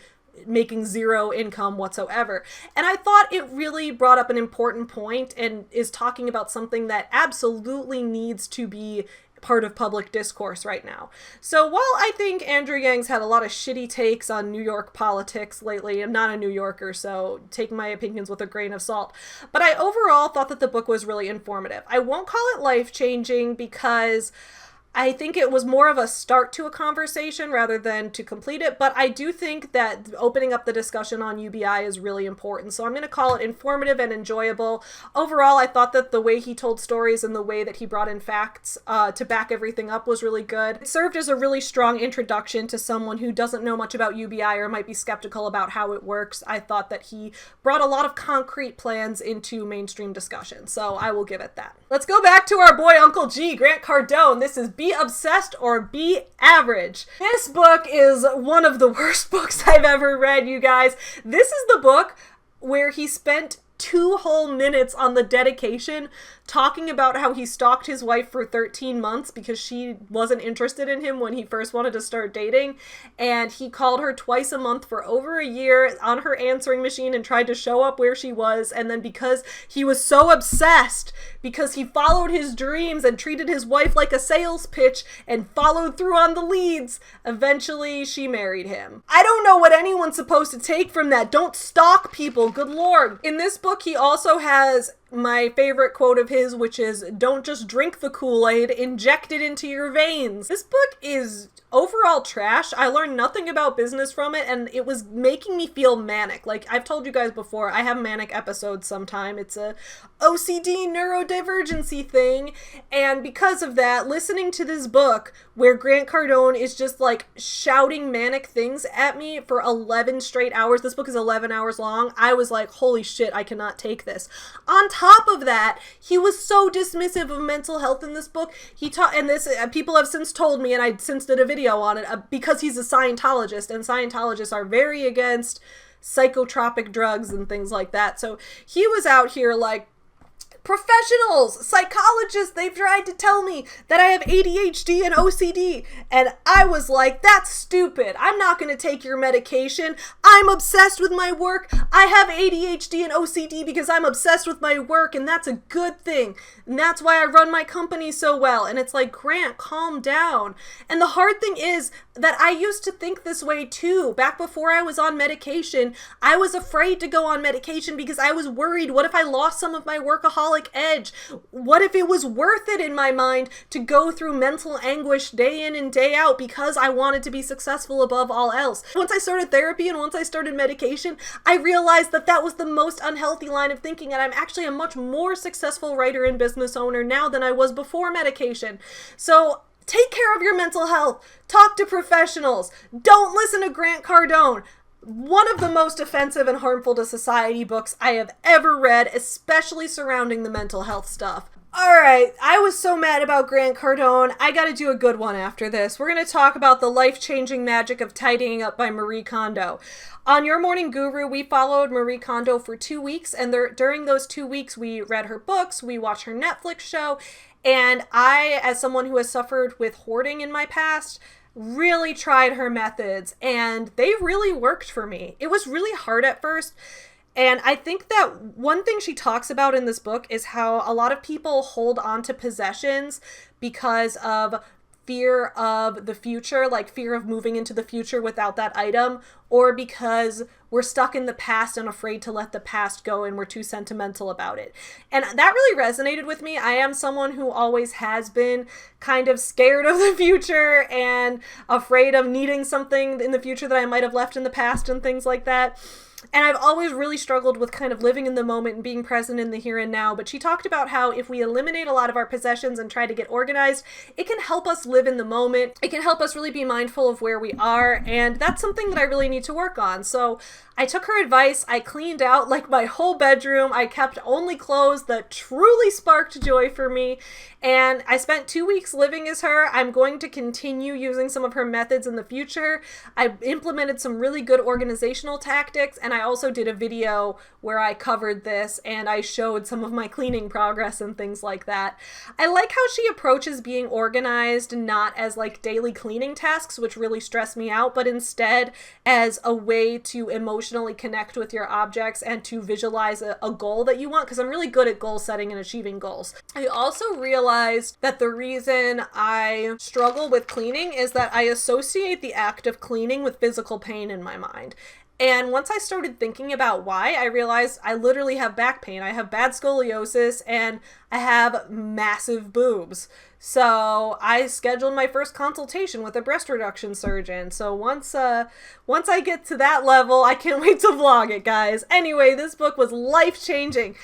making zero income whatsoever. And I thought it really brought up an important point and is talking about something that absolutely needs to be part of public discourse right now. So while I think Andrew Yang's had a lot of shitty takes on New York politics lately, I'm not a New Yorker, so take my opinions with a grain of salt, but I overall thought that the book was really informative. I won't call it life-changing because I think it was more of a start to a conversation rather than to complete it, but I do think that opening up the discussion on UBI is really important, so I'm going to call it informative and enjoyable. Overall, I thought that the way he told stories and the way that he brought in facts to back everything up was really good. It served as a really strong introduction to someone who doesn't know much about UBI or might be skeptical about how it works. I thought that he brought a lot of concrete plans into mainstream discussion, so I will give it that. Let's go back to our boy Uncle G, Grant Cardone. This is Be Obsessed or Be Average. This book is one of the worst books I've ever read, you guys. This is the book where he spent 2 whole minutes on the dedication talking about how he stalked his wife for 13 months because she wasn't interested in him when he first wanted to start dating, and he called her twice a month for over a year on her answering machine and tried to show up where she was, and then because he was so obsessed, because he followed his dreams and treated his wife like a sales pitch and followed through on the leads, eventually she married him. I don't know what anyone's supposed to take from that. Don't stalk people, good lord. In this book, he also has my favorite quote of his, which is, "Don't just drink the Kool-Aid, inject it into your veins." This book is overall trash. I learned nothing about business from it, and it was making me feel manic. Like I've told you guys before, I have manic episodes sometime. It's a OCD neurodivergency thing, and because of that, listening to this book where Grant Cardone is just like shouting manic things at me for 11 straight hours, this book is 11 hours long, I was like, holy shit, I cannot take this. On top of that, he was so dismissive of mental health in this book. He taught, and this people have since told me, and I since did a video on it, because he's a Scientologist, and Scientologists are very against psychotropic drugs and things like that. So he was out here like, professionals, psychologists, they've tried to tell me that I have ADHD and OCD. And I was like, that's stupid. I'm not going to take your medication. I'm obsessed with my work. I have ADHD and OCD because I'm obsessed with my work, and that's a good thing. And that's why I run my company so well. And it's like, Grant, calm down. And the hard thing is, that I used to think this way too. Back before I was on medication, I was afraid to go on medication because I was worried, what if I lost some of my workaholic edge? What if it was worth it in my mind to go through mental anguish day in and day out because I wanted to be successful above all else? Once I started therapy and once I started medication, I realized that that was the most unhealthy line of thinking, and I'm actually a much more successful writer and business owner now than I was before medication. So take care of your mental health. Talk to professionals. Don't listen to Grant Cardone. One of the most offensive and harmful to society books I have ever read, especially surrounding the mental health stuff. Alright, I was so mad about Grant Cardone, I gotta do a good one after this. We're gonna talk about The Life-Changing Magic of Tidying Up by Marie Kondo. On Your Morning Guru, we followed Marie Kondo for 2 weeks, and during those 2 weeks, we read her books, we watched her Netflix show, and I, as someone who has suffered with hoarding in my past, really tried her methods, and they really worked for me. It was really hard at first. And I think that one thing she talks about in this book is how a lot of people hold on to possessions because of fear of the future, like fear of moving into the future without that item, or because we're stuck in the past and afraid to let the past go and we're too sentimental about it. And that really resonated with me. I am someone who always has been kind of scared of the future and afraid of needing something in the future that I might have left in the past and things like that. And I've always really struggled with kind of living in the moment and being present in the here and now. But she talked about how if we eliminate a lot of our possessions and try to get organized, it can help us live in the moment. It can help us really be mindful of where we are. And that's something that I really need to work on. So I took her advice. I cleaned out like my whole bedroom. I kept only clothes that truly sparked joy for me. And I spent 2 weeks living as her. I'm going to continue using some of her methods in the future. I implemented some really good organizational tactics, and I also did a video where I covered this and I showed some of my cleaning progress and things like that. I like how she approaches being organized not as like daily cleaning tasks, which really stress me out, but instead as a way to emotionally connect with your objects and to visualize a goal that you want, because I'm really good at goal setting and achieving goals. I also realized that the reason I struggle with cleaning is that I associate the act of cleaning with physical pain in my mind. And once I started thinking about why, I realized I literally have back pain. I have bad scoliosis and I have massive boobs. So I scheduled my first consultation with a breast reduction surgeon. So once I get to that level, I can't wait to vlog it, guys. Anyway, this book was life-changing.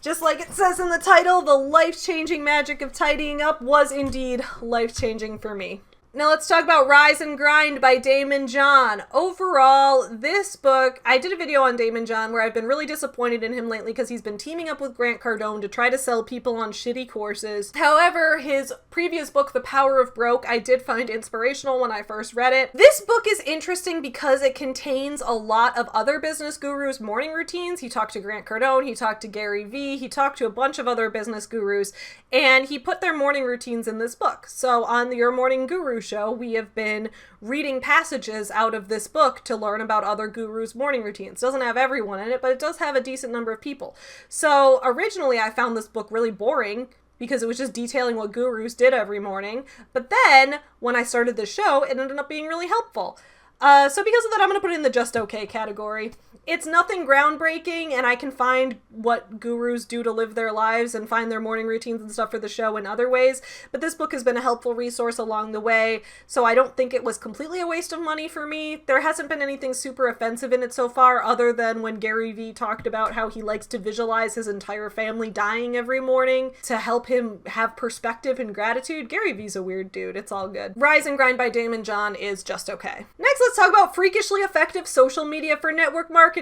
Just like it says in the title, The Life-Changing Magic of Tidying Up was indeed life-changing for me. Now let's talk about Rise and Grind by Daymond John. Overall, this book, I did a video on Daymond John where I've been really disappointed in him lately because he's been teaming up with Grant Cardone to try to sell people on shitty courses. However, his previous book, The Power of Broke, I did find inspirational when I first read it. This book is interesting because it contains a lot of other business gurus' morning routines. He talked to Grant Cardone, he talked to Gary Vee, he talked to a bunch of other business gurus, and he put their morning routines in this book. So on the Your Morning Guru show, we have been reading passages out of this book to learn about other gurus' morning routines. It doesn't have everyone in it, but it does have a decent number of people. So originally I found this book really boring because it was just detailing what gurus did every morning. But then when I started the show, it ended up being really helpful. So because of that, I'm going to put it in the just okay category. It's nothing groundbreaking, and I can find what gurus do to live their lives and find their morning routines and stuff for the show in other ways, but this book has been a helpful resource along the way, so I don't think it was completely a waste of money for me. There hasn't been anything super offensive in it so far, other than when Gary Vee talked about how he likes to visualize his entire family dying every morning to help him have perspective and gratitude. Gary Vee's a weird dude. It's all good. Rise and Grind by Daymond John is just okay. Next, let's talk about Freakishly Effective Social Media for Network Marketing.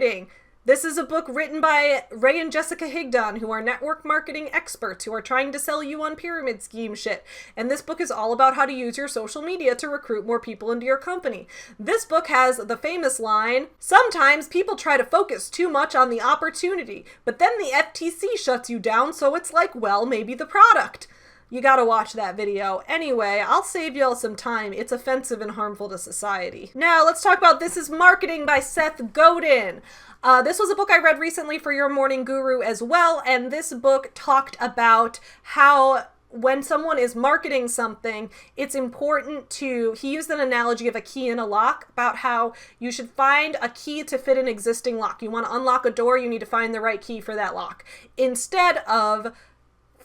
This is a book written by Ray and Jessica Higdon, who are network marketing experts who are trying to sell you on pyramid scheme shit. And this book is all about how to use your social media to recruit more people into your company. This book has the famous line, "Sometimes people try to focus too much on the opportunity, but then the FTC shuts you down, so it's like, well, maybe the product." You gotta watch that video. Anyway, I'll save y'all some time. It's offensive and harmful to society. Now, let's talk about This Is Marketing by Seth Godin. This was a book I read recently for Your Morning Guru as well, and this book talked about how when someone is marketing something, it's important to, he used an analogy of a key in a lock, about how you should find a key to fit an existing lock. You want to unlock a door, you need to find the right key for that lock, instead of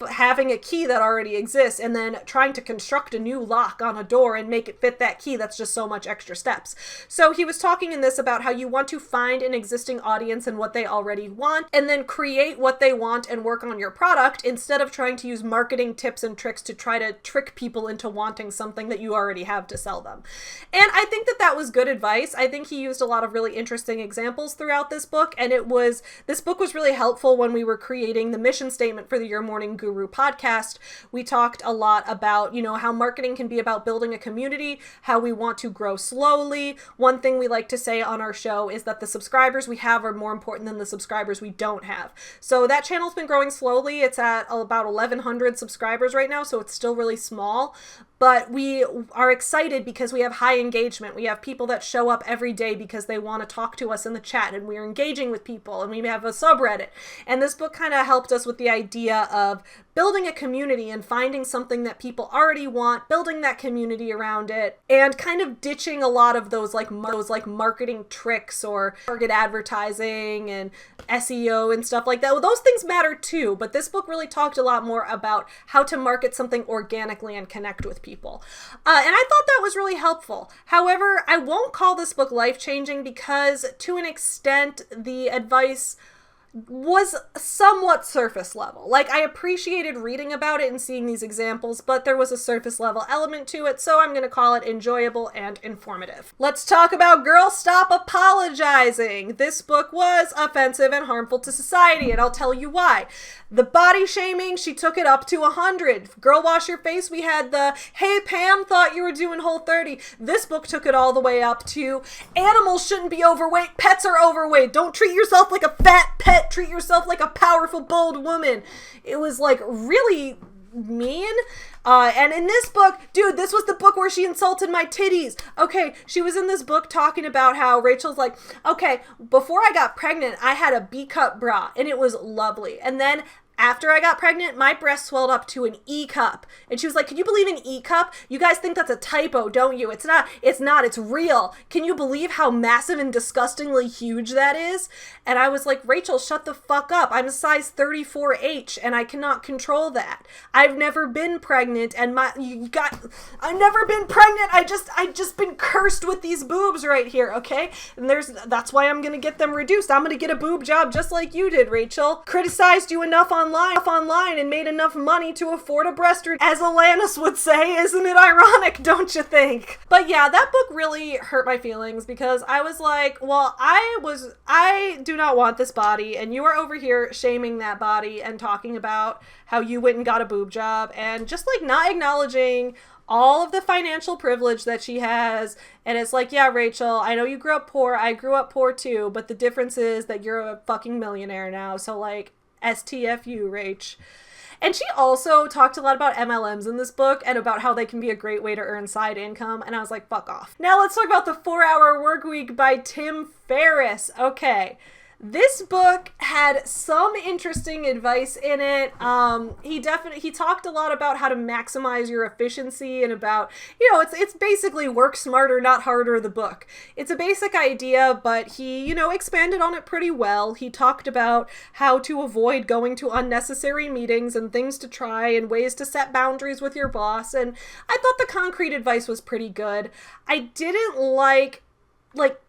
having a key that already exists and then trying to construct a new lock on a door and make it fit that key. That's just so much extra steps. So he was talking in this about how you want to find an existing audience and what they already want, and then create what they want and work on your product, instead of trying to use marketing tips and tricks to try to trick people into wanting something that you already have to sell them. And I think that that was good advice. I think he used a lot of really interesting examples throughout this book, and this book was really helpful when we were creating the mission statement for the Your Morning Guru podcast. We talked a lot about, how marketing can be about building a community, how we want to grow slowly. One thing we like to say on our show is that the subscribers we have are more important than the subscribers we don't have. So that channel's been growing slowly. It's at about 1,100 subscribers right now, so it's still really small. But we are excited because we have high engagement. We have people that show up every day because they want to talk to us in the chat, and we're engaging with people, and we have a subreddit. And this book kind of helped us with the idea of building a community and finding something that people already want, building that community around it, and kind of ditching a lot of those marketing tricks or target advertising and SEO and stuff like that. Well, those things matter too, but this book really talked a lot more about how to market something organically and connect with people. And I thought that was really helpful. However, I won't call this book life-changing because, to an extent, the advice was somewhat surface level. Like, I appreciated reading about it and seeing these examples, but there was a surface level element to it, so I'm going to call it enjoyable and informative. Let's talk about Girl Stop Apologizing. This book was offensive and harmful to society, and I'll tell you why. The body shaming, she took it up to 100. Girl Wash Your Face, we had the, hey Pam, thought you were doing Whole30. This book took it all the way up to, animals shouldn't be overweight, pets are overweight. Don't treat yourself like a fat pet, treat yourself like a powerful, bold woman. It was like really mean. And in this book, dude, this was the book where she insulted my titties. Okay, she was in this book talking about how Rachel's like, okay, before I got pregnant, I had a B-cup bra, and it was lovely. And then after I got pregnant, my breast swelled up to an E cup. And she was like, can you believe an E cup? You guys think that's a typo, don't you? It's not, it's real. Can you believe how massive and disgustingly huge that is? And I was like, Rachel, shut the fuck up. I'm a size 34H and I cannot control that. I've never been pregnant and I've never been pregnant. I just been cursed with these boobs right here, okay? And that's why I'm gonna get them reduced. I'm gonna get a boob job just like you did, Rachel. Criticized you enough online and made enough money to afford a breast, as Alanis would say. Isn't it ironic, don't you think? But yeah, that book really hurt my feelings because I was like, well, I do not want this body, and you are over here shaming that body and talking about how you went and got a boob job and just like not acknowledging all of the financial privilege that she has. And it's like, yeah, Rachel, I know you grew up poor. I grew up poor too, but the difference is that you're a fucking millionaire now. So like, STFU, Rach. And she also talked a lot about MLMs in this book and about how they can be a great way to earn side income. And I was like, fuck off. Now let's talk about The 4-Hour Workweek by Tim Ferriss. Okay. This book had some interesting advice in it. He talked a lot about how to maximize your efficiency and about, it's basically work smarter, not harder, the book. It's a basic idea, but he, expanded on it pretty well. He talked about how to avoid going to unnecessary meetings and things to try and ways to set boundaries with your boss. And I thought the concrete advice was pretty good. I didn't like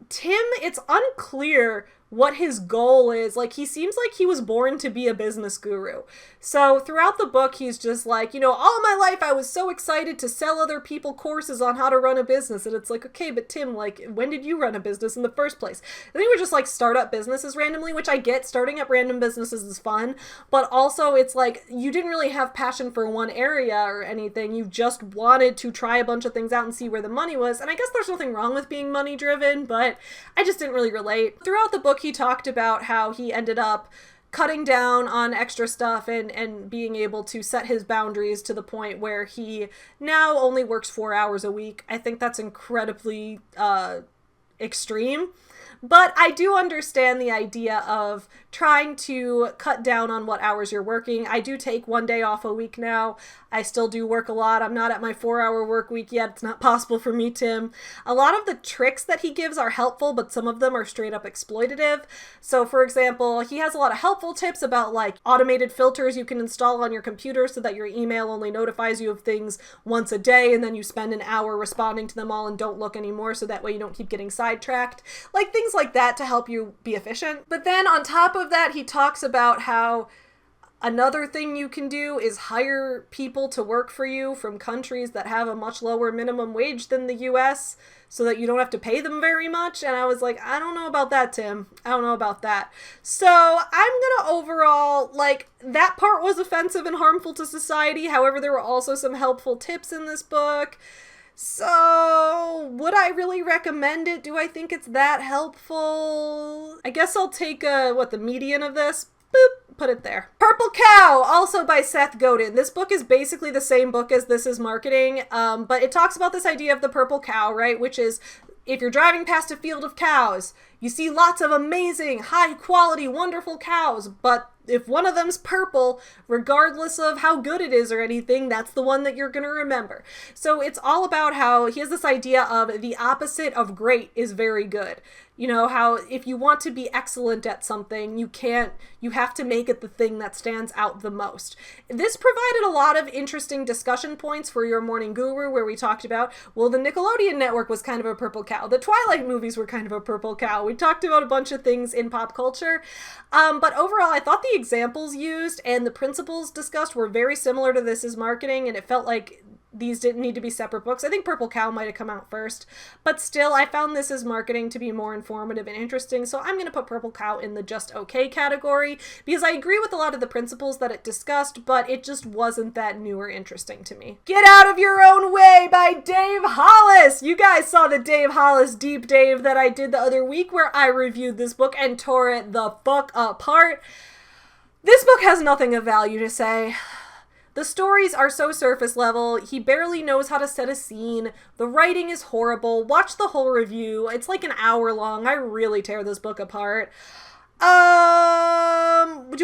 Tim, it's unclear what his goal is. Like, he seems like he was born to be a business guru. So throughout the book, he's just like, all my life I was so excited to sell other people courses on how to run a business. And it's like, okay, but Tim, like, when did you run a business in the first place? I think we're just like start up businesses randomly, which I get. Starting up random businesses is fun. But also it's like, you didn't really have passion for one area or anything. You just wanted to try a bunch of things out and see where the money was. And I guess there's nothing wrong with being money driven, but I just didn't really relate. Throughout the book, he talked about how he ended up cutting down on extra stuff and being able to set his boundaries to the point where he now only works 4 hours a week. I think that's incredibly extreme. But I do understand the idea of trying to cut down on what hours you're working. I do take one day off a week now. I still do work a lot. I'm not at my 4-hour work week yet. It's not possible for me, Tim. A lot of the tricks that he gives are helpful, but some of them are straight up exploitative. So for example, he has a lot of helpful tips about like automated filters you can install on your computer so that your email only notifies you of things once a day, and then you spend an hour responding to them all and don't look anymore, so that way you don't keep getting sidetracked. Like things like that to help you be efficient. But then on top of that, he talks about how another thing you can do is hire people to work for you from countries that have a much lower minimum wage than the US so that you don't have to pay them very much. And I was like, I don't know about that, Tim. I don't know about that. So I'm gonna overall, like, that part was offensive and harmful to society. However, there were also some helpful tips in this book. So, would I really recommend it? Do I think it's that helpful? I guess I'll take, the median of this. Boop, put it there. Purple Cow, also by Seth Godin. This book is basically the same book as This Is Marketing, but it talks about this idea of the purple cow, right? Which is, if you're driving past a field of cows, you see lots of amazing, high quality, wonderful cows, but if one of them's purple, regardless of how good it is or anything, that's the one that you're going to remember. So it's all about how he has this idea of the opposite of great is very good. You know, how if you want to be excellent at something, you have to make it the thing that stands out the most. This provided a lot of interesting discussion points for Your Morning Guru, where we talked about, well, the Nickelodeon network was kind of a purple cow. The Twilight movies were kind of a purple cow. We talked about a bunch of things in pop culture. But overall, I thought the examples used and the principles discussed were very similar to This Is Marketing, and it felt like these didn't need to be separate books. I think Purple Cow might have come out first, but still, I found This Is Marketing to be more informative and interesting, so I'm going to put Purple Cow in the just okay category, because I agree with a lot of the principles that it discussed, but it just wasn't that new or interesting to me. Get Out of Your Own Way by Dave Hollis! You guys saw the Dave Hollis deep dive that I did the other week, where I reviewed this book and tore it the fuck apart. This book has nothing of value to say. The stories are so surface level, he barely knows how to set a scene, the writing is horrible, watch the whole review, it's like an hour long, I really tear this book apart. Do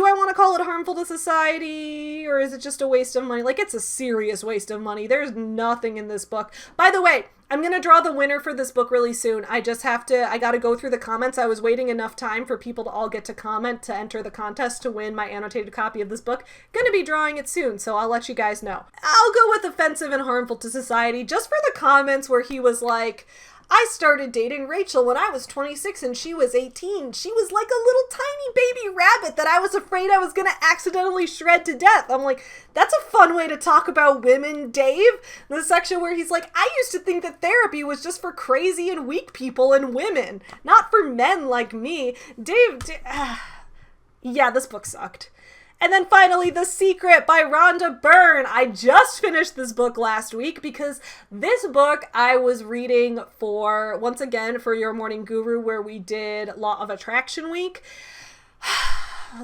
I want to call it harmful to society, or is it just a waste of money? Like, it's a serious waste of money. There's nothing in this book. By the way, I'm going to draw the winner for this book really soon. I gotta go through the comments. I was waiting enough time for people to all get to comment to enter the contest to win my annotated copy of this book. Gonna be drawing it soon, so I'll let you guys know. I'll go with offensive and harmful to society, just for the comments where he was like, I started dating Rachel when I was 26 and she was 18. She was like a little tiny baby rabbit that I was afraid I was going to accidentally shred to death. I'm like, that's a fun way to talk about women, Dave. The section where he's like, I used to think that therapy was just for crazy and weak people and women, not for men like me. Yeah, this book sucked. And then finally, The Secret by Rhonda Byrne. I just finished this book last week because this book I was reading for, once again, for Your Morning Guru, where we did Law of Attraction week.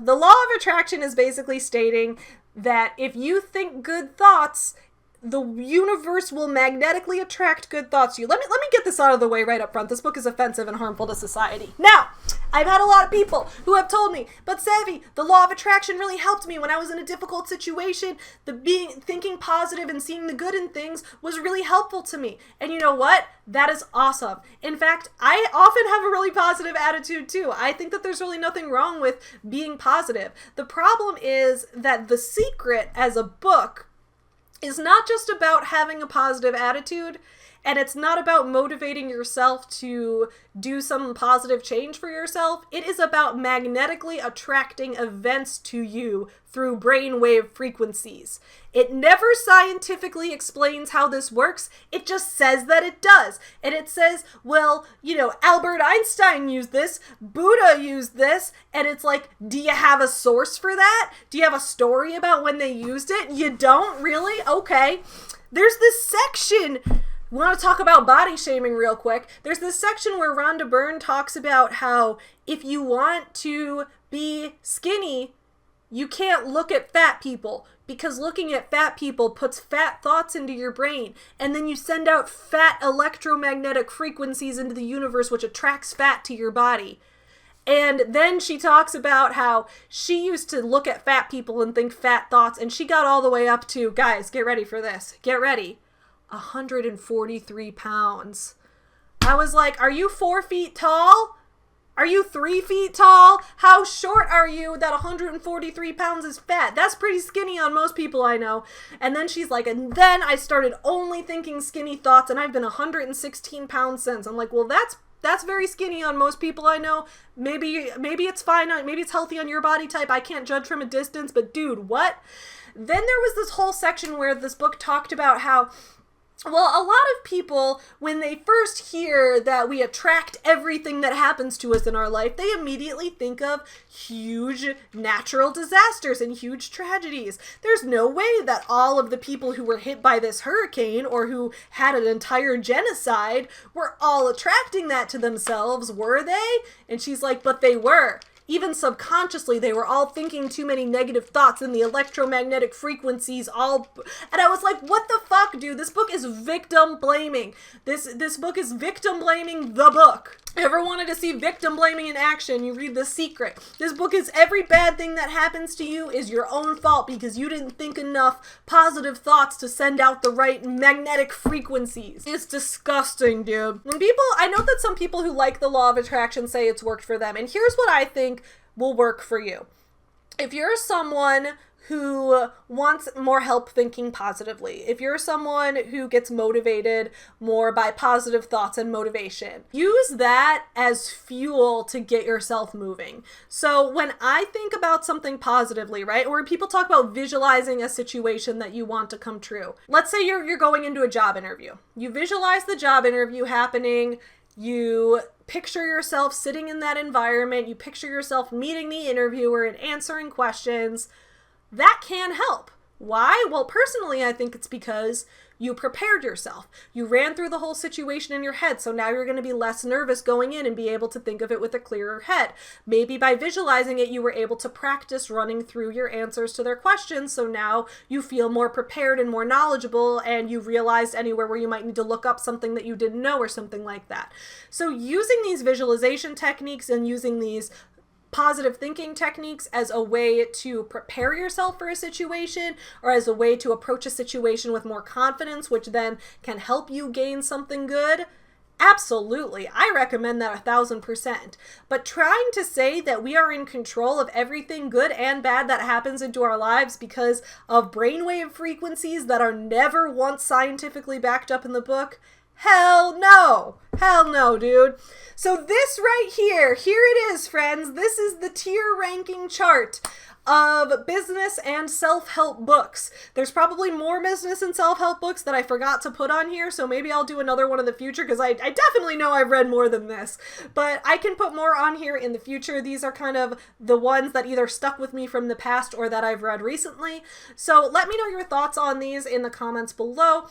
The Law of Attraction is basically stating that if you think good thoughts, the universe will magnetically attract good thoughts to you. Let me get this out of the way right up front. This book is offensive and harmful to society. Now, I've had a lot of people who have told me, but Savvy, the law of attraction really helped me when I was in a difficult situation. Thinking positive and seeing the good in things was really helpful to me. And you know what? That is awesome. In fact, I often have a really positive attitude too. I think that there's really nothing wrong with being positive. The problem is that The Secret as a book is not just about having a positive attitude, and it's not about motivating yourself to do some positive change for yourself. It is about magnetically attracting events to you through brainwave frequencies. It never scientifically explains how this works. It just says that it does. And it says, well, Albert Einstein used this, Buddha used this, and it's like, do you have a source for that? Do you have a story about when they used it? You don't? Really? Okay. There's this section. We want to talk about body shaming real quick. There's this section where Rhonda Byrne talks about how if you want to be skinny, you can't look at fat people because looking at fat people puts fat thoughts into your brain, and then you send out fat electromagnetic frequencies into the universe, which attracts fat to your body. And then she talks about how she used to look at fat people and think fat thoughts, and she got all the way up to, guys, get ready for this, get ready, 143 pounds. I was like, are you 4 feet tall? Are you 3 feet tall? How short are you that 143 pounds is fat? That's pretty skinny on most people I know. And then she's like, and then I started only thinking skinny thoughts, and I've been 116 pounds since. I'm like, well, that's very skinny on most people I know. Maybe it's fine. Maybe it's healthy on your body type. I can't judge from a distance, but dude, what? Then there was this whole section where this book talked about how, well, a lot of people, when they first hear that we attract everything that happens to us in our life, they immediately think of huge natural disasters and huge tragedies. There's no way that all of the people who were hit by this hurricane or who had an entire genocide were all attracting that to themselves, were they? And she's like, but they were. Even subconsciously, they were all thinking too many negative thoughts and the electromagnetic frequencies all... And I was like, what the fuck, dude? This book is victim blaming. This book is victim blaming the book. Ever wanted to see victim blaming in action? You read The Secret. This book is every bad thing that happens to you is your own fault because you didn't think enough positive thoughts to send out the right magnetic frequencies. It's disgusting, dude. I know that some people who like the law of attraction say it's worked for them, and here's what I think will work for you. If you're someone who wants more help thinking positively, if you're someone who gets motivated more by positive thoughts and motivation, use that as fuel to get yourself moving. So when I think about something positively, right, or people talk about visualizing a situation that you want to come true. Let's say you're going into a job interview. You visualize the job interview happening. You picture yourself sitting in that environment. You picture yourself meeting the interviewer and answering questions. That can help. Why? Well, personally, I think it's because you prepared yourself. You ran through the whole situation in your head, so now you're going to be less nervous going in and be able to think of it with a clearer head. Maybe by visualizing it, you were able to practice running through your answers to their questions, so now you feel more prepared and more knowledgeable, and you realized anywhere where you might need to look up something that you didn't know or something like that. So using these visualization techniques and using these positive thinking techniques as a way to prepare yourself for a situation or as a way to approach a situation with more confidence, which then can help you gain something good. Absolutely. I recommend that 1,000%. But trying to say that we are in control of everything good and bad that happens into our lives because of brainwave frequencies that are never once scientifically backed up in the book, hell no. Hell no, dude. So this right here it is, friends. This is the tier ranking chart of business and self-help books. There's probably more business and self-help books that I forgot to put on here, so maybe I'll do another one in the future because I definitely know I've read more than this. But I can put more on here in the future. These are kind of the ones that either stuck with me from the past or that I've read recently. So let me know your thoughts on these in the comments below.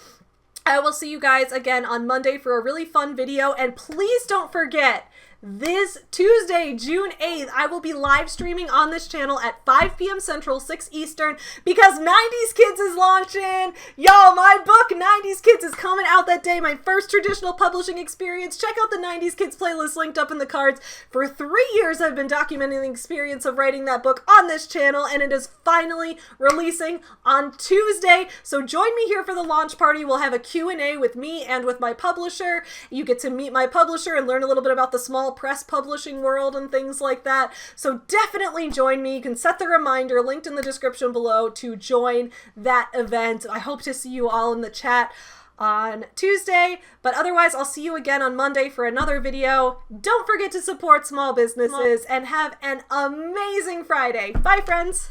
I will see you guys again on Monday for a really fun video, and please don't forget, this Tuesday, June 8th, I will be live streaming on this channel at 5 p.m. Central, 6 Eastern, because 90s Kids is launching. Y'all, my book, 90s Kids, is coming out that day. My first traditional publishing experience. Check out the 90s Kids playlist linked up in the cards. For 3 years, I've been documenting the experience of writing that book on this channel, and it is finally releasing on Tuesday. So join me here for the launch party. We'll have a Q&A with me and with my publisher. You get to meet my publisher and learn a little bit about the small press publishing world and things like that. So definitely join me. You can set the reminder linked in the description below to join that event. I hope to see you all in the chat on Tuesday, but otherwise I'll see you again on Monday for another video. Don't forget to support small businesses and have an amazing Friday. Bye, friends.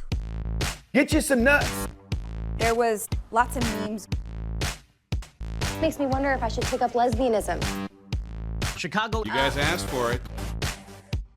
Get you some nuts. There was lots of memes. Makes me wonder if I should take up lesbianism. Chicago. You guys asked for it.